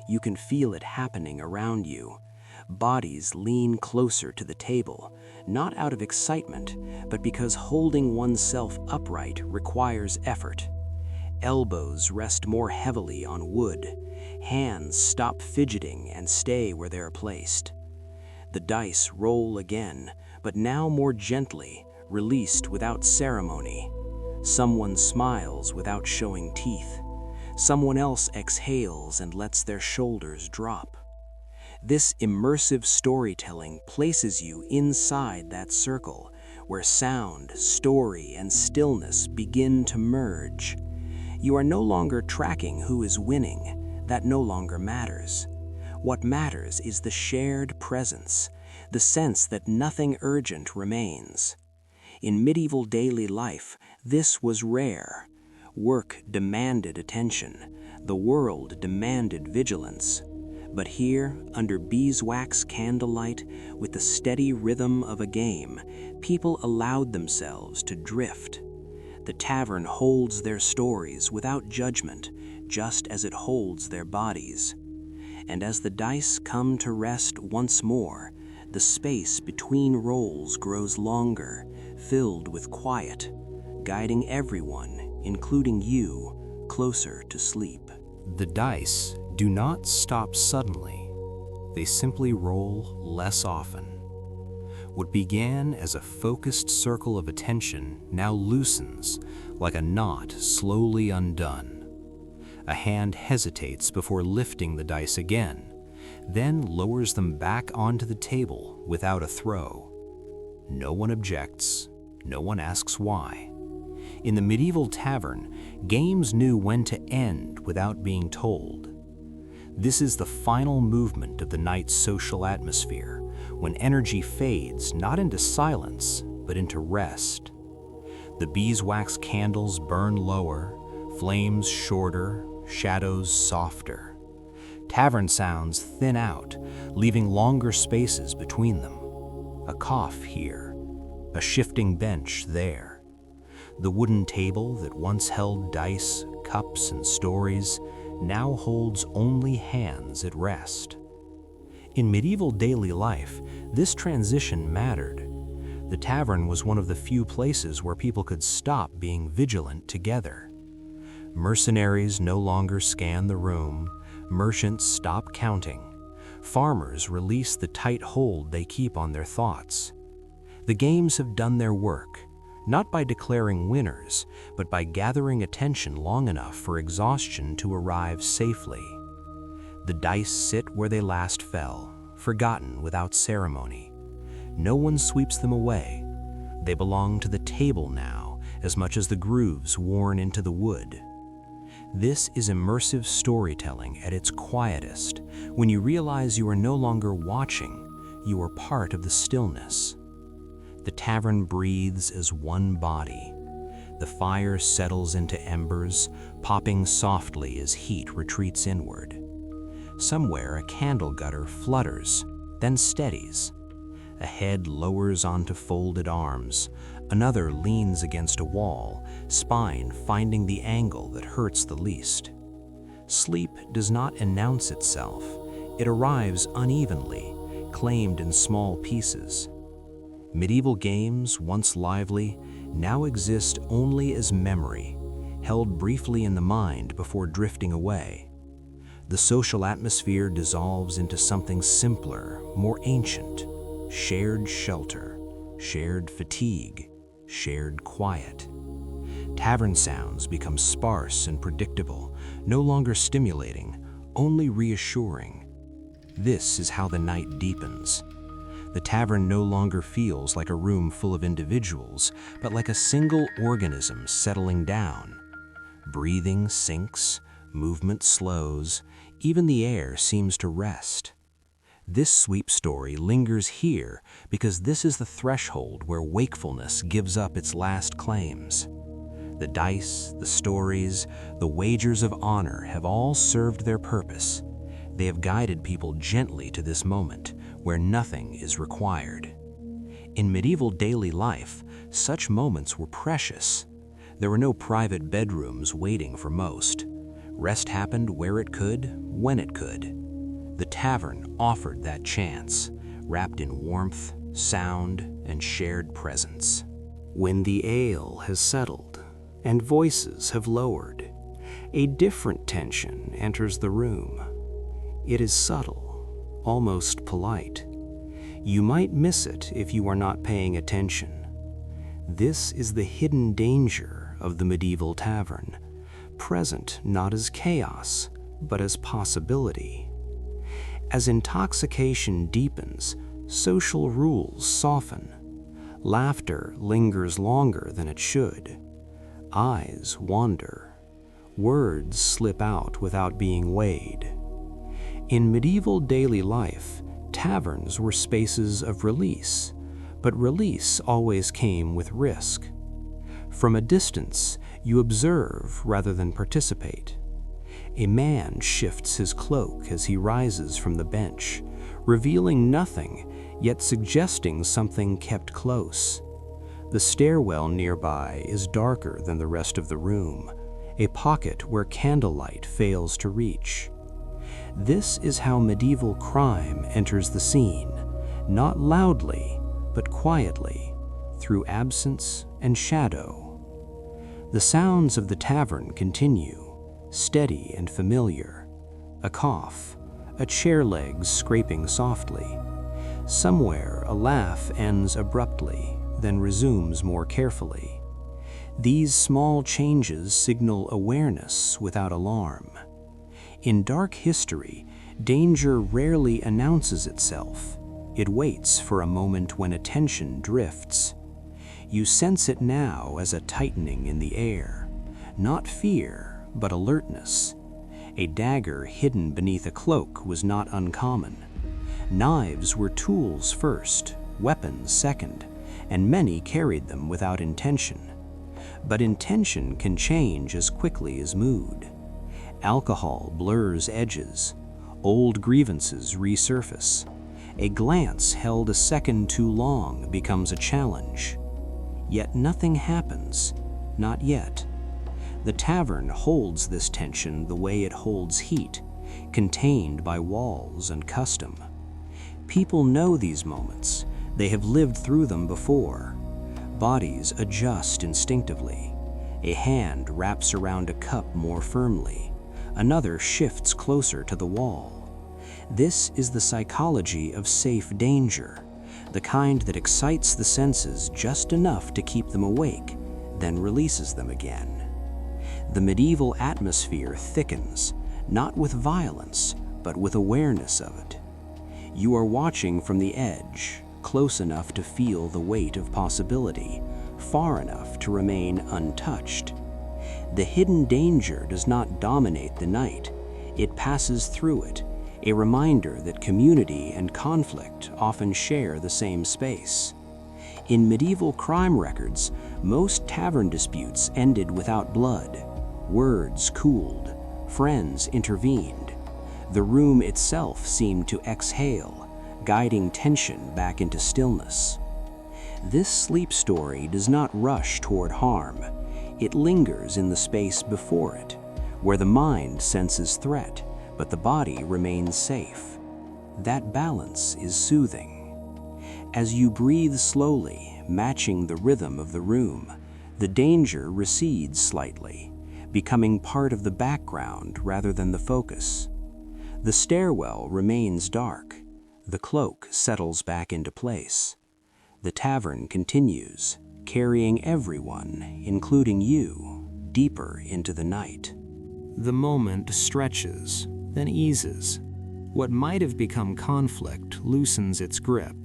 You can feel it happening around you. Bodies lean closer to the table, not out of excitement, but because holding oneself upright requires effort. Elbows rest more heavily on wood. Hands stop fidgeting and stay where they're placed. The dice roll again, but now more gently, released without ceremony. Someone smiles without showing teeth. Someone else exhales and lets their shoulders drop. This immersive storytelling places you inside that circle, where sound, story, and stillness begin to merge. You are no longer tracking who is winning. That no longer matters. What matters is the shared presence, the sense that nothing urgent remains. In medieval daily life, this was rare. Work demanded attention. The world demanded vigilance. But here, under beeswax candlelight, with the steady rhythm of a game, people allowed themselves to drift. The tavern holds their stories without judgment, just as it holds their bodies. And as the dice come to rest once more, the space between rolls grows longer, filled with quiet, guiding everyone, including you, closer to sleep. The dice do not stop suddenly. They simply roll less often. What began as a focused circle of attention now loosens, like a knot slowly undone. A hand hesitates before lifting the dice again, then lowers them back onto the table without a throw. No one objects, no one asks why. In the medieval tavern, games knew when to end without being told. This is the final movement of the night's social atmosphere, when energy fades not into silence, but into rest. The beeswax candles burn lower, flames shorter, shadows softer. Tavern sounds thin out, leaving longer spaces between them. A cough here, a shifting bench there. The wooden table that once held dice, cups, and stories now holds only hands at rest. In medieval daily life, this transition mattered. The tavern was one of the few places where people could stop being vigilant together. Mercenaries no longer scan the room, merchants stop counting, farmers release the tight hold they keep on their thoughts. The games have done their work, not by declaring winners, but by gathering attention long enough for exhaustion to arrive safely. The dice sit where they last fell, forgotten without ceremony. No one sweeps them away. They belong to the table now, as much as the grooves worn into the wood. This is immersive storytelling at its quietest, when you realize you are no longer watching, you are part of the stillness. The tavern breathes as one body. The fire settles into embers, popping softly as heat retreats inward. Somewhere a candle gutter flutters, then steadies. A head lowers onto folded arms. Another leans against a wall, spine finding the angle that hurts the least. Sleep does not announce itself. It arrives unevenly, claimed in small pieces. Medieval games, once lively, now exist only as memory, held briefly in the mind before drifting away. The social atmosphere dissolves into something simpler, more ancient. Shared shelter, shared fatigue, shared quiet. Tavern sounds become sparse and predictable, no longer stimulating, only reassuring. This is how the night deepens. The tavern no longer feels like a room full of individuals, but like a single organism settling down. Breathing sinks, movement slows, even the air seems to rest. This sweep story lingers here because this is the threshold where wakefulness gives up its last claims. The dice, the stories, the wagers of honor have all served their purpose. They have guided people gently to this moment where nothing is required. In medieval daily life, such moments were precious. There were no private bedrooms waiting for most. Rest happened where it could, when it could. The tavern offered that chance, wrapped in warmth, sound, and shared presence. When the ale has settled and voices have lowered, a different tension enters the room. It is subtle, almost polite. You might miss it if you are not paying attention. This is the hidden danger of the medieval tavern. present not as chaos, but as possibility. As intoxication deepens, social rules soften. Laughter lingers longer than it should. Eyes wander. Words slip out without being weighed. In medieval daily life, taverns were spaces of release, but release always came with risk. From a distance, you observe rather than participate. A man shifts his cloak as he rises from the bench, revealing nothing, yet suggesting something kept close. The stairwell nearby is darker than the rest of the room, a pocket where candlelight fails to reach. This is how medieval crime enters the scene, not loudly, but quietly, through absence and shadow. The sounds of the tavern continue, steady and familiar. A cough, a chair leg scraping softly. Somewhere a laugh ends abruptly, then resumes more carefully. These small changes signal awareness without alarm. In dark history, danger rarely announces itself. It waits for a moment when attention drifts. You sense it now as a tightening in the air. Not fear, but alertness. A dagger hidden beneath a cloak was not uncommon. Knives were tools first, weapons second, and many carried them without intention. But intention can change as quickly as mood. Alcohol blurs edges. Old grievances resurface. A glance held a second too long becomes a challenge. Yet nothing happens, not yet. The tavern holds this tension the way it holds heat, contained by walls and custom. People know these moments. They have lived through them before. Bodies adjust instinctively. A hand wraps around a cup more firmly. Another shifts closer to the wall. This is the psychology of safe danger, the kind that excites the senses just enough to keep them awake, then releases them again. The medieval atmosphere thickens, not with violence, but with awareness of it. You are watching from the edge, close enough to feel the weight of possibility, far enough to remain untouched. The hidden danger does not dominate the night. It passes through it, a reminder that community and conflict often share the same space. In medieval crime records, most tavern disputes ended without blood. Words cooled, friends intervened. The room itself seemed to exhale, guiding tension back into stillness. This sleep story does not rush toward harm. It lingers in the space before it, where the mind senses threat, but the body remains safe. That balance is soothing. As you breathe slowly, matching the rhythm of the room, the danger recedes slightly, becoming part of the background rather than the focus. The stairwell remains dark. The cloak settles back into place. The tavern continues, carrying everyone, including you, deeper into the night. The moment stretches, then eases. What might have become conflict loosens its grip,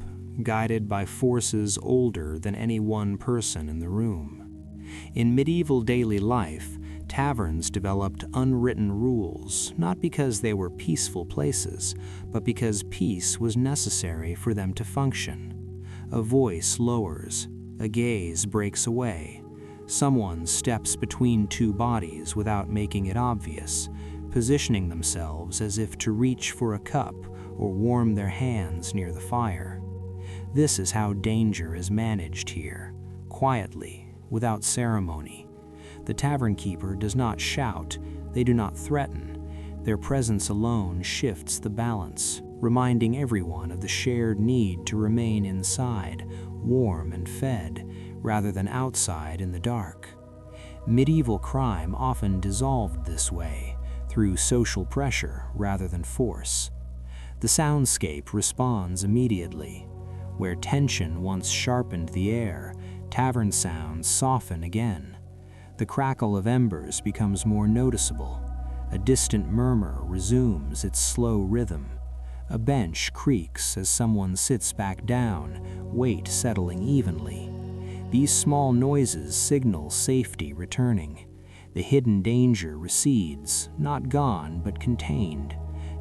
guided by forces older than any one person in the room. In medieval daily life, taverns developed unwritten rules, not because they were peaceful places, but because peace was necessary for them to function. A voice lowers, a gaze breaks away. Someone steps between two bodies without making it obvious, positioning themselves as if to reach for a cup or warm their hands near the fire. This is how danger is managed here, quietly, without ceremony. The tavern keeper does not shout, they do not threaten. Their presence alone shifts the balance, reminding everyone of the shared need to remain inside, warm and fed, rather than outside in the dark. Medieval crime often dissolved this way, through social pressure rather than force. The soundscape responds immediately. Where tension once sharpened the air, tavern sounds soften again. The crackle of embers becomes more noticeable. A distant murmur resumes its slow rhythm. A bench creaks as someone sits back down, weight settling evenly. These small noises signal safety returning. The hidden danger recedes, not gone but contained.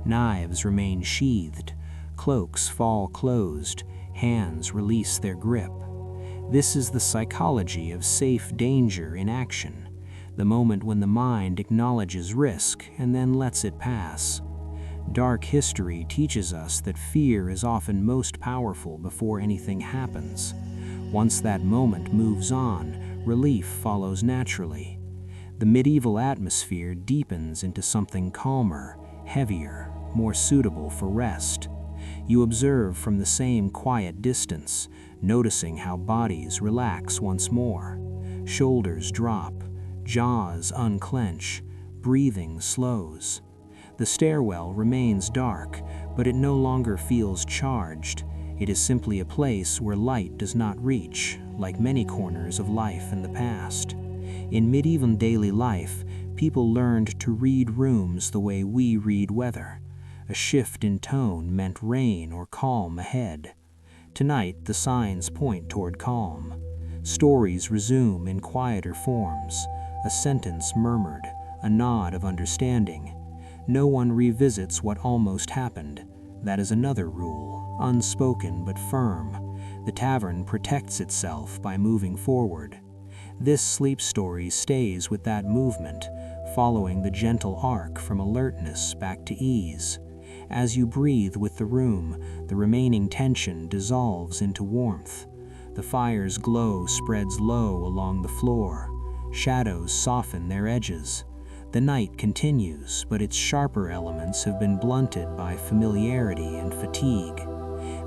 Knives remain sheathed, cloaks fall closed, hands release their grip. This is the psychology of safe danger in action, the moment when the mind acknowledges risk and then lets it pass. Dark history teaches us that fear is often most powerful before anything happens. Once that moment moves on, relief follows naturally. The medieval atmosphere deepens into something calmer, heavier, more suitable for rest. You observe from the same quiet distance, noticing how bodies relax once more. Shoulders drop, jaws unclench, breathing slows. The stairwell remains dark, but it no longer feels charged. It is simply a place where light does not reach, like many corners of life in the past. In medieval daily life, people learned to read rooms the way we read weather. A shift in tone meant rain or calm ahead. Tonight, the signs point toward calm. Stories resume in quieter forms. A sentence murmured, a nod of understanding. No one revisits what almost happened. That is another rule, unspoken but firm. The tavern protects itself by moving forward. This sleep story stays with that movement, following the gentle arc from alertness back to ease. As you breathe with the room, the remaining tension dissolves into warmth. The fire's glow spreads low along the floor. Shadows soften their edges. The night continues, but its sharper elements have been blunted by familiarity and fatigue.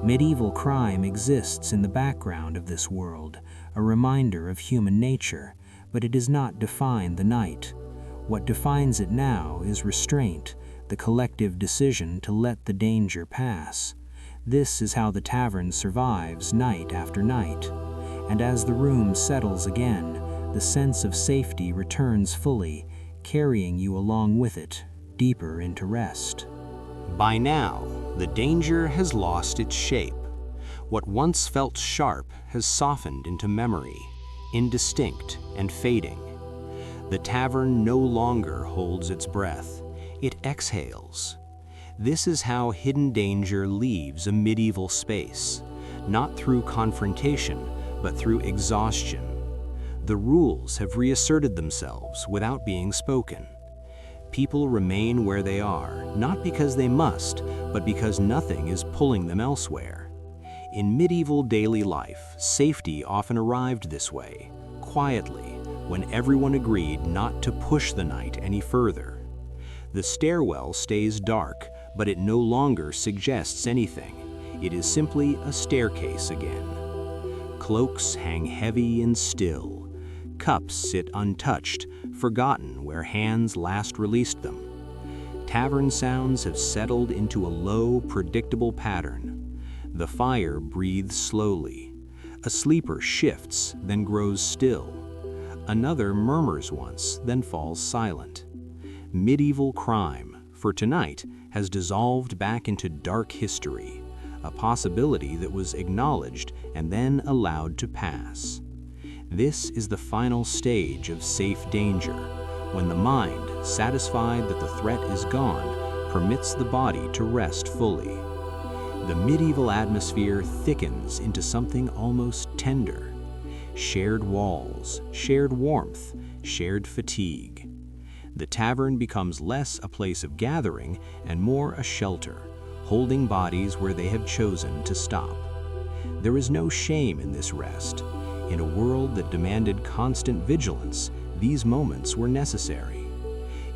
Medieval crime exists in the background of this world, a reminder of human nature, but it does not define the night. What defines it now is restraint, the collective decision to let the danger pass. This is how the tavern survives night after night. And as the room settles again, the sense of safety returns fully, carrying you along with it, deeper into rest. By now, the danger has lost its shape. What once felt sharp has softened into memory, indistinct and fading. The tavern no longer holds its breath. It exhales. This is how hidden danger leaves a medieval space, not through confrontation, but through exhaustion. The rules have reasserted themselves without being spoken. People remain where they are, not because they must, but because nothing is pulling them elsewhere. In medieval daily life, safety often arrived this way, quietly, when everyone agreed not to push the night any further. The stairwell stays dark, but it no longer suggests anything. It is simply a staircase again. Cloaks hang heavy and still. Cups sit untouched, forgotten where hands last released them. Tavern sounds have settled into a low, predictable pattern. The fire breathes slowly. A sleeper shifts, then grows still. Another murmurs once, then falls silent. Medieval crime, for tonight, has dissolved back into dark history, a possibility that was acknowledged and then allowed to pass. This is the final stage of safe danger, when the mind, satisfied that the threat is gone, permits the body to rest fully. The medieval atmosphere thickens into something almost tender. Shared walls, shared warmth, shared fatigue. The tavern becomes less a place of gathering and more a shelter, holding bodies where they have chosen to stop. There is no shame in this rest. In a world that demanded constant vigilance, these moments were necessary.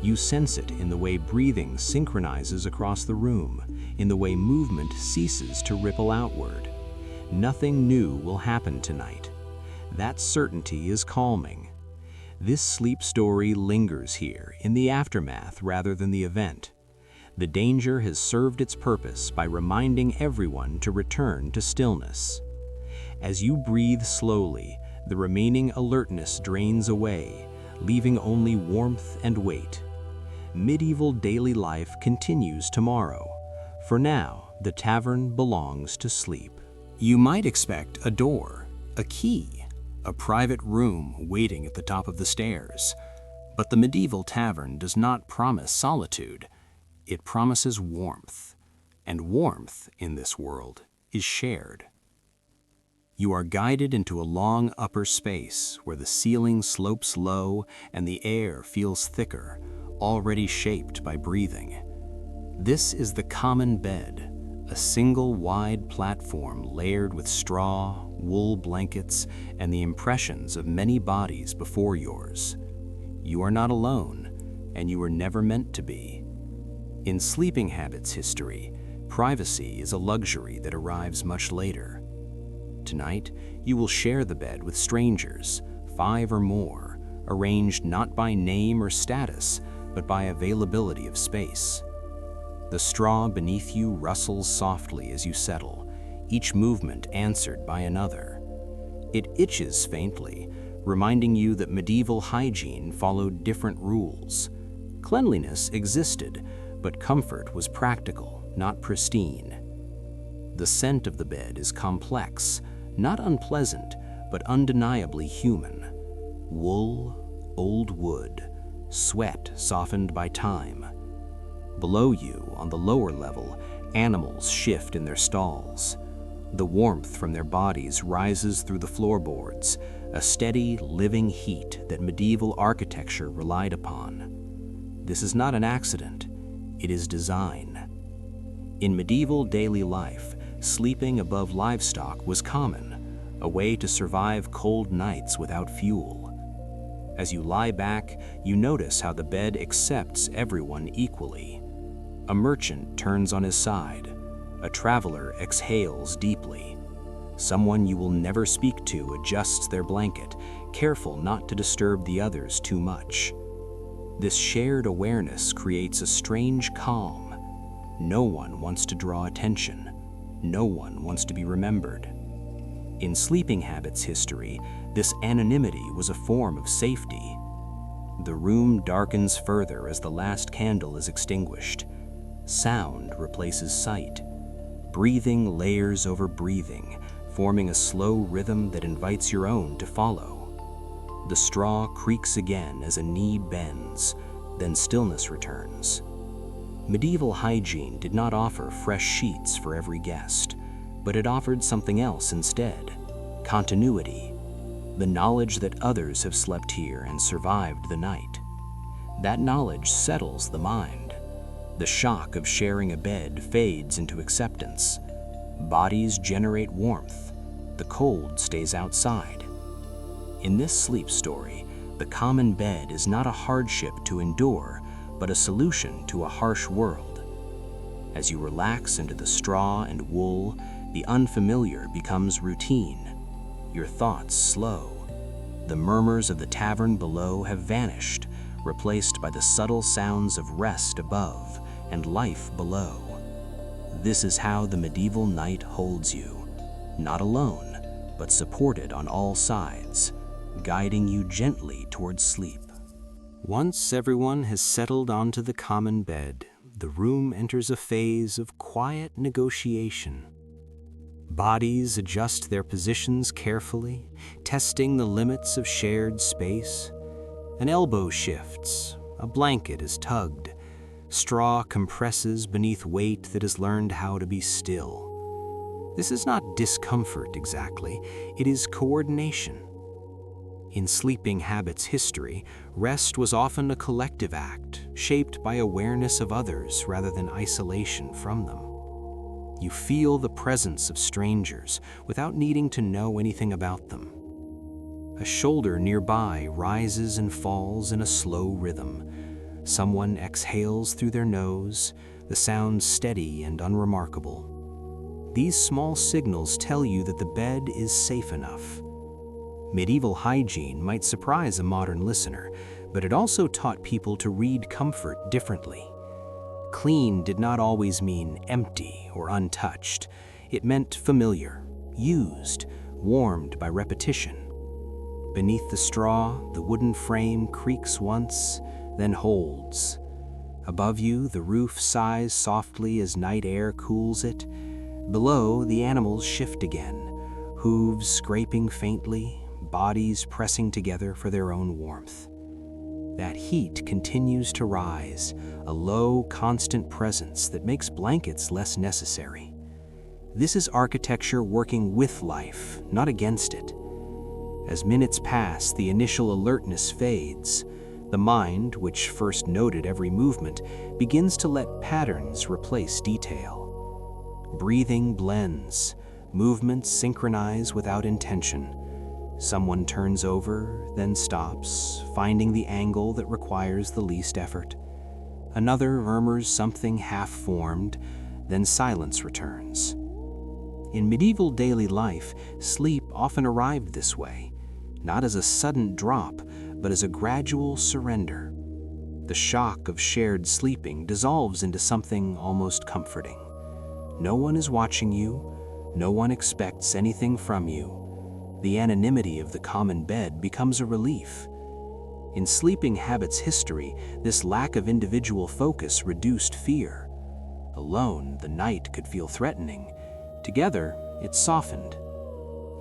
You sense it in the way breathing synchronizes across the room, in the way movement ceases to ripple outward. Nothing new will happen tonight. That certainty is calming. This sleep story lingers here in the aftermath rather than the event. The danger has served its purpose by reminding everyone to return to stillness. As you breathe slowly, the remaining alertness drains away, leaving only warmth and weight. Medieval daily life continues tomorrow. For now, the tavern belongs to sleep. You might expect a door, a key, a private room waiting at the top of the stairs. But the medieval tavern does not promise solitude. It promises warmth. And warmth, in this world, is shared. You are guided into a long upper space where the ceiling slopes low and the air feels thicker, already shaped by breathing. This is the common bed, a single wide platform layered with straw, wool blankets, and the impressions of many bodies before yours. You are not alone, and you were never meant to be. In sleeping habits history, privacy is a luxury that arrives much later. Tonight, you will share the bed with strangers, 5 or more, arranged not by name or status, but by availability of space. The straw beneath you rustles softly as you settle, each movement answered by another. It itches faintly, reminding you that medieval hygiene followed different rules. Cleanliness existed, but comfort was practical, not pristine. The scent of the bed is complex, not unpleasant, but undeniably human. Wool, old wood, sweat softened by time. Below you, on the lower level, animals shift in their stalls. The warmth from their bodies rises through the floorboards, a steady, living heat that medieval architecture relied upon. This is not an accident, it is design. In medieval daily life, sleeping above livestock was common, a way to survive cold nights without fuel. As you lie back, you notice how the bed accepts everyone equally. A merchant turns on his side. A traveler exhales deeply. Someone you will never speak to adjusts their blanket, careful not to disturb the others too much. This shared awareness creates a strange calm. No one wants to draw attention. No one wants to be remembered. In sleeping habits history, this anonymity was a form of safety. The room darkens further as the last candle is extinguished. Sound replaces sight. Breathing layers over breathing, forming a slow rhythm that invites your own to follow. The straw creaks again as a knee bends, then stillness returns. Medieval hygiene did not offer fresh sheets for every guest, but it offered something else instead: continuity, the knowledge that others have slept here and survived the night. That knowledge settles the mind. The shock of sharing a bed fades into acceptance. Bodies generate warmth. The cold stays outside. In this sleep story, the common bed is not a hardship to endure, but a solution to a harsh world. As you relax into the straw and wool, the unfamiliar becomes routine. Your thoughts slow. The murmurs of the tavern below have vanished, replaced by the subtle sounds of rest above and life below. This is how the medieval night holds you, not alone, but supported on all sides, guiding you gently towards sleep. Once everyone has settled onto the common bed, the room enters a phase of quiet negotiation. Bodies adjust their positions carefully, testing the limits of shared space. An elbow shifts, a blanket is tugged, straw compresses beneath weight that has learned how to be still. This is not discomfort exactly, it is coordination. In sleeping habits history, rest was often a collective act, shaped by awareness of others rather than isolation from them. You feel the presence of strangers without needing to know anything about them. A shoulder nearby rises and falls in a slow rhythm. Someone exhales through their nose, the sound steady and unremarkable. These small signals tell you that the bed is safe enough. Medieval hygiene might surprise a modern listener, but it also taught people to read comfort differently. Clean did not always mean empty or untouched. It meant familiar, used, warmed by repetition. Beneath the straw, the wooden frame creaks once, then holds. Above you, the roof sighs softly as night air cools it. Below, the animals shift again, hooves scraping faintly, bodies pressing together for their own warmth. That heat continues to rise, a low, constant presence that makes blankets less necessary. This is architecture working with life, not against it. As minutes pass, the initial alertness fades. The mind, which first noted every movement, begins to let patterns replace detail. Breathing blends, movements synchronize without intention. Someone turns over, then stops, finding the angle that requires the least effort. Another murmurs something half-formed, then silence returns. In medieval daily life, sleep often arrived this way, not as a sudden drop, but as a gradual surrender. The shock of shared sleeping dissolves into something almost comforting. No one is watching you, no one expects anything from you. The anonymity of the common bed becomes a relief. In sleeping habits history, this lack of individual focus reduced fear. Alone, the night could feel threatening. Together, it softened.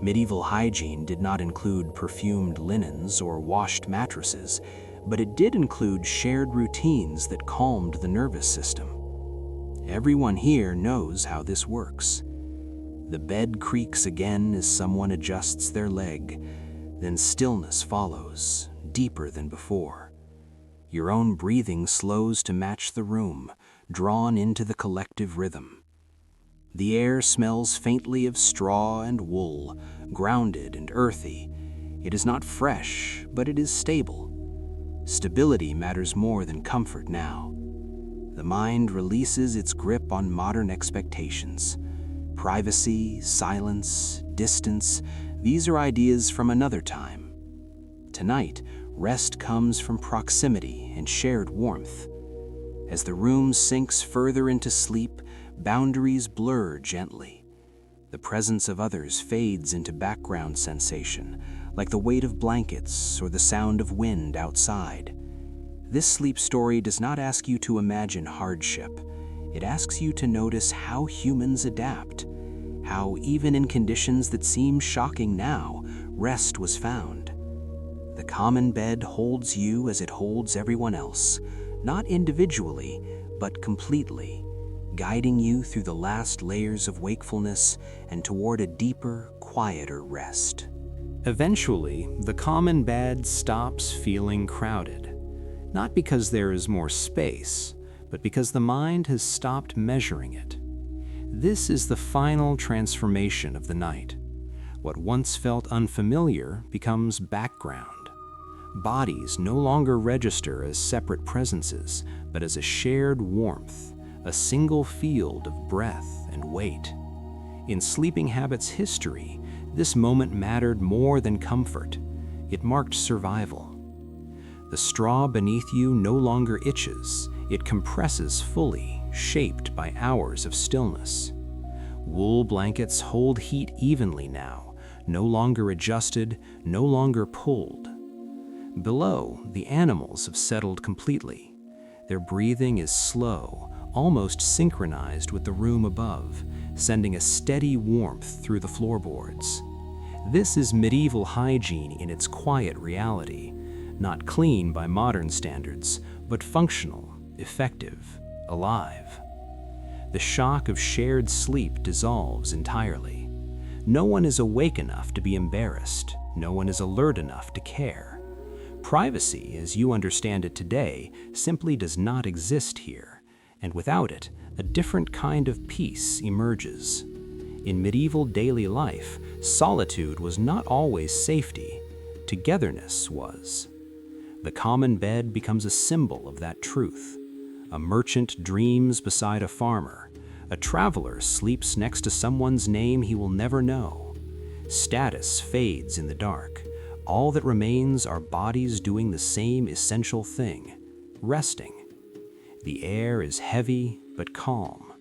Medieval hygiene did not include perfumed linens or washed mattresses, but it did include shared routines that calmed the nervous system. Everyone here knows how this works. The bed creaks again as someone adjusts their leg, then stillness follows, deeper than before. Your own breathing slows to match the room, drawn into the collective rhythm. The air smells faintly of straw and wool, grounded and earthy. It is not fresh, but it is stable. Stability matters more than comfort now. The mind releases its grip on modern expectations. Privacy, silence, distance, these are ideas from another time. Tonight, rest comes from proximity and shared warmth. As the room sinks further into sleep, boundaries blur gently. The presence of others fades into background sensation, like the weight of blankets or the sound of wind outside. This sleep story does not ask you to imagine hardship. It asks you to notice how humans adapt, how even in conditions that seem shocking now, rest was found. The common bed holds you as it holds everyone else, not individually, but completely, guiding you through the last layers of wakefulness and toward a deeper, quieter rest. Eventually, the common bed stops feeling crowded, not because there is more space, but because the mind has stopped measuring it. This is the final transformation of the night. What once felt unfamiliar becomes background. Bodies no longer register as separate presences, but as a shared warmth, a single field of breath and weight. In sleeping habits history, this moment mattered more than comfort. It marked survival. The straw beneath you no longer itches, it compresses fully, shaped by hours of stillness. Wool blankets hold heat evenly now, no longer adjusted, no longer pulled. Below, the animals have settled completely. Their breathing is slow, almost synchronized with the room above, sending a steady warmth through the floorboards. This is medieval hygiene in its quiet reality, not clean by modern standards, but functional, effective, alive. The shock of shared sleep dissolves entirely. No one is awake enough to be embarrassed. No one is alert enough to care. Privacy, as you understand it today, simply does not exist here, and without it, a different kind of peace emerges. In medieval daily life, solitude was not always safety. Togetherness was. The common bed becomes a symbol of that truth. A merchant dreams beside a farmer. A traveler sleeps next to someone's name he will never know. Status fades in the dark. All that remains are bodies doing the same essential thing, resting. The air is heavy but calm.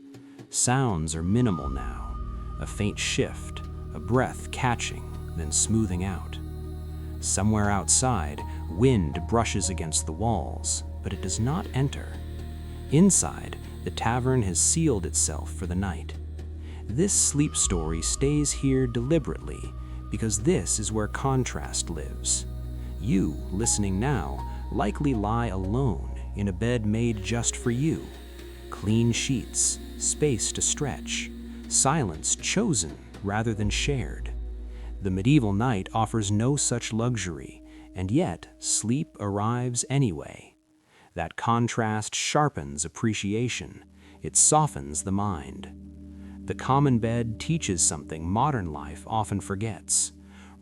Sounds are minimal now. A faint shift, a breath catching, then smoothing out. Somewhere outside, wind brushes against the walls, but it does not enter. Inside, the tavern has sealed itself for the night. This sleep story stays here deliberately because this is where contrast lives. You, listening now, likely lie alone in a bed made just for you. Clean sheets, space to stretch, silence chosen rather than shared. The medieval night offers no such luxury, and yet sleep arrives anyway. That contrast sharpens appreciation. It softens the mind. The common bed teaches something modern life often forgets.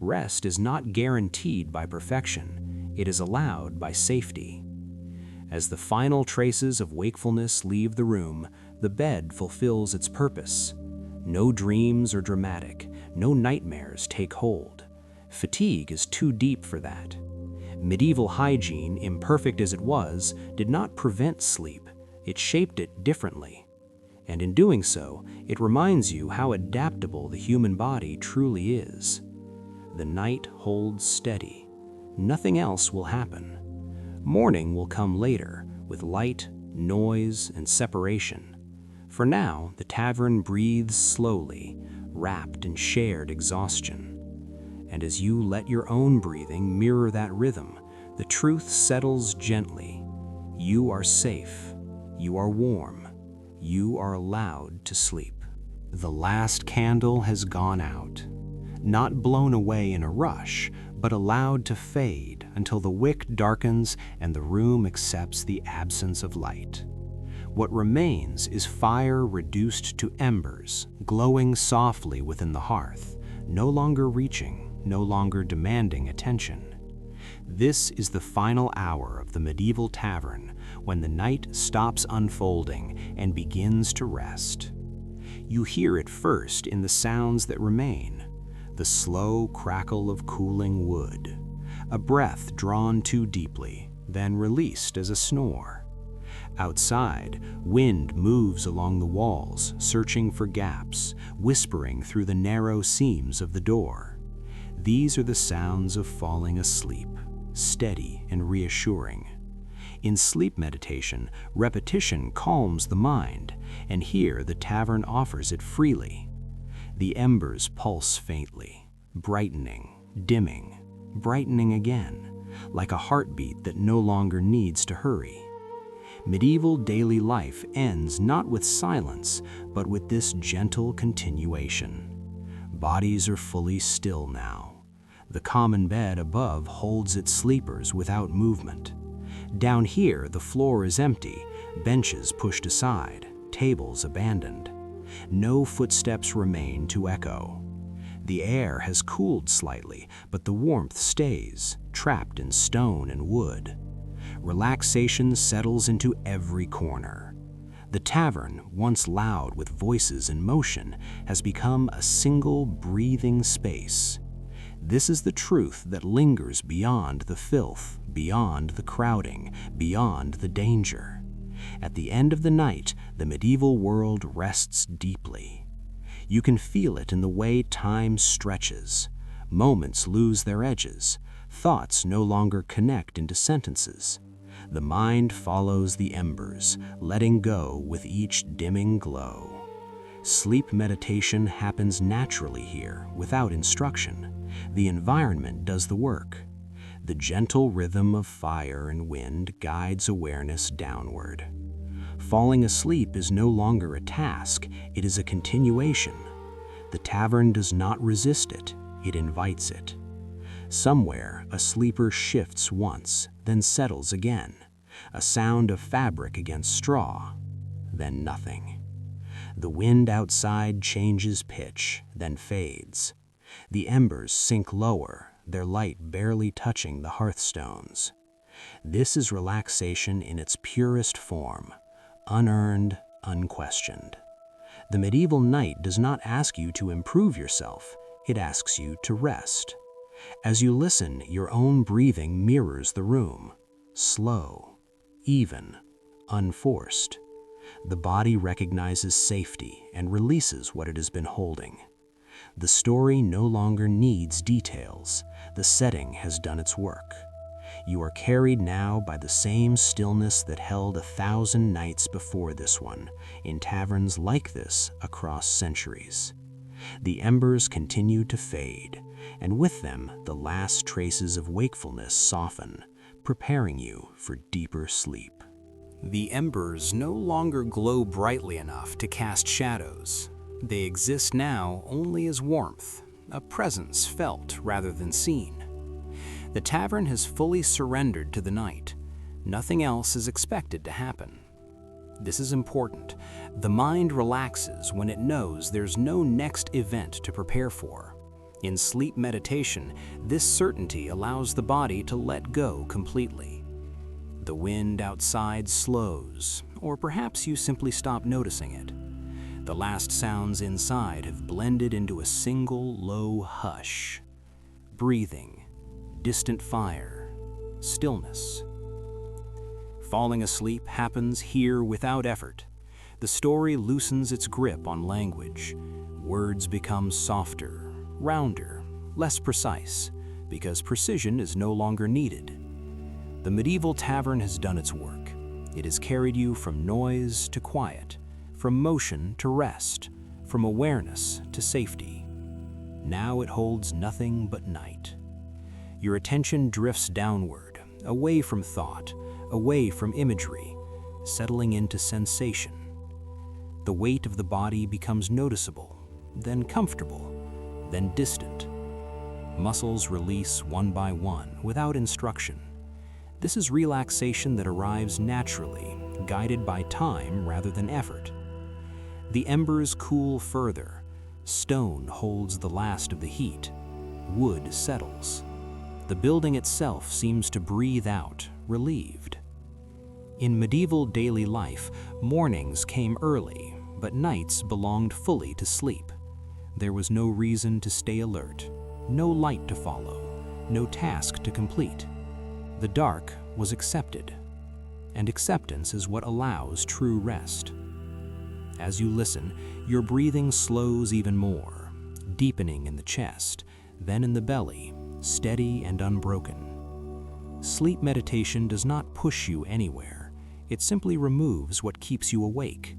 Rest is not guaranteed by perfection. It is allowed by safety. As the final traces of wakefulness leave the room, the bed fulfills its purpose. No dreams are dramatic. No nightmares take hold. Fatigue is too deep for that. Medieval hygiene, imperfect as it was, did not prevent sleep. It shaped it differently. And in doing so, it reminds you how adaptable the human body truly is. The night holds steady. Nothing else will happen. Morning will come later, with light, noise, and separation. For now, the tavern breathes slowly, wrapped in shared exhaustion. And as you let your own breathing mirror that rhythm, the truth settles gently. You are safe. You are warm. You are allowed to sleep. The last candle has gone out. Not blown away in a rush, but allowed to fade until the wick darkens and the room accepts the absence of light. What remains is fire reduced to embers, glowing softly within the hearth, no longer reaching, no longer demanding attention. This is the final hour of the medieval tavern, when the night stops unfolding and begins to rest. You hear it first in the sounds that remain, the slow crackle of cooling wood, a breath drawn too deeply, then released as a snore. Outside, wind moves along the walls, searching for gaps, whispering through the narrow seams of the door. These are the sounds of falling asleep, steady and reassuring. In sleep meditation, repetition calms the mind, and here the tavern offers it freely. The embers pulse faintly, brightening, dimming, brightening again, like a heartbeat that no longer needs to hurry. Medieval daily life ends not with silence, but with this gentle continuation. Bodies are fully still now. The common bed above holds its sleepers without movement. Down here, the floor is empty, benches pushed aside, tables abandoned. No footsteps remain to echo. The air has cooled slightly, but the warmth stays, trapped in stone and wood. Relaxation settles into every corner. The tavern, once loud with voices and motion, has become a single breathing space. This is the truth that lingers beyond the filth, beyond the crowding, beyond the danger. At the end of the night, the medieval world rests deeply. You can feel it in the way time stretches. Moments lose their edges. Thoughts no longer connect into sentences. The mind follows the embers, letting go with each dimming glow. Sleep meditation happens naturally here, without instruction. The environment does the work. The gentle rhythm of fire and wind guides awareness downward. Falling asleep is no longer a task, it is a continuation. The tavern does not resist it, it invites it. Somewhere, a sleeper shifts once, then settles again. A sound of fabric against straw, then nothing. The wind outside changes pitch, then fades. The embers sink lower, their light barely touching the hearthstones. This is relaxation in its purest form, unearned, unquestioned. The medieval night does not ask you to improve yourself, it asks you to rest. As you listen, your own breathing mirrors the room, slow, even, unforced. The body recognizes safety and releases what it has been holding. The story no longer needs details. The setting has done its work. You are carried now by the same stillness that held 1,000 nights before this one, in taverns like this across centuries. The embers continue to fade, and with them the last traces of wakefulness soften, preparing you for deeper sleep. The embers no longer glow brightly enough to cast shadows. They exist now only as warmth, a presence felt rather than seen. The tavern has fully surrendered to the night. Nothing else is expected to happen. This is important. The mind relaxes when it knows there's no next event to prepare for. In sleep meditation, this certainty allows the body to let go completely. The wind outside slows, or perhaps you simply stop noticing it. The last sounds inside have blended into a single low hush. Breathing, distant fire, stillness. Falling asleep happens here without effort. The story loosens its grip on language. Words become softer, rounder, less precise, because precision is no longer needed. The medieval tavern has done its work. It has carried you from noise to quiet, from motion to rest, from awareness to safety. Now it holds nothing but night. Your attention drifts downward, away from thought, away from imagery, settling into sensation. The weight of the body becomes noticeable, then comfortable, then distant. Muscles release one by one, without instruction. This is relaxation that arrives naturally, guided by time rather than effort. The embers cool further. Stone holds the last of the heat. Wood settles. The building itself seems to breathe out, relieved. In medieval daily life, mornings came early, but nights belonged fully to sleep. There was no reason to stay alert, no light to follow, no task to complete. The dark was accepted, and acceptance is what allows true rest. As you listen, your breathing slows even more, deepening in the chest, then in the belly, steady and unbroken. Sleep meditation does not push you anywhere. It simply removes what keeps you awake.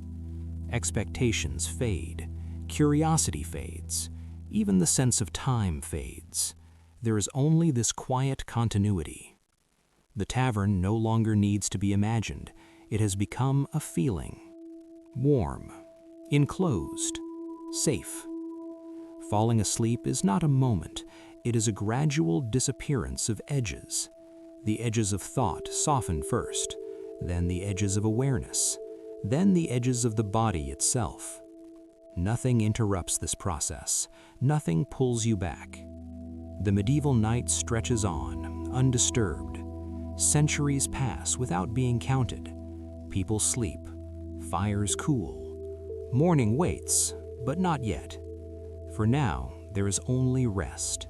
Expectations fade, curiosity fades, even the sense of time fades. There is only this quiet continuity. The tavern no longer needs to be imagined. It has become a feeling. Warm, enclosed, safe. Falling asleep is not a moment. It is a gradual disappearance of edges. The edges of thought soften first, then the edges of awareness, then the edges of the body itself. Nothing interrupts this process. Nothing pulls you back. The medieval night stretches on, undisturbed. Centuries pass without being counted. People sleep. Fires cool. Morning waits, but not yet. For now, there is only rest.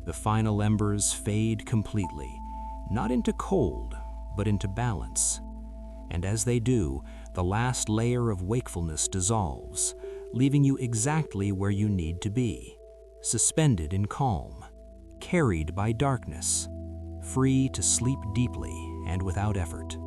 The final embers fade completely, not into cold, but into balance. And as they do, the last layer of wakefulness dissolves, leaving you exactly where you need to be, suspended in calm, carried by darkness, free to sleep deeply and without effort.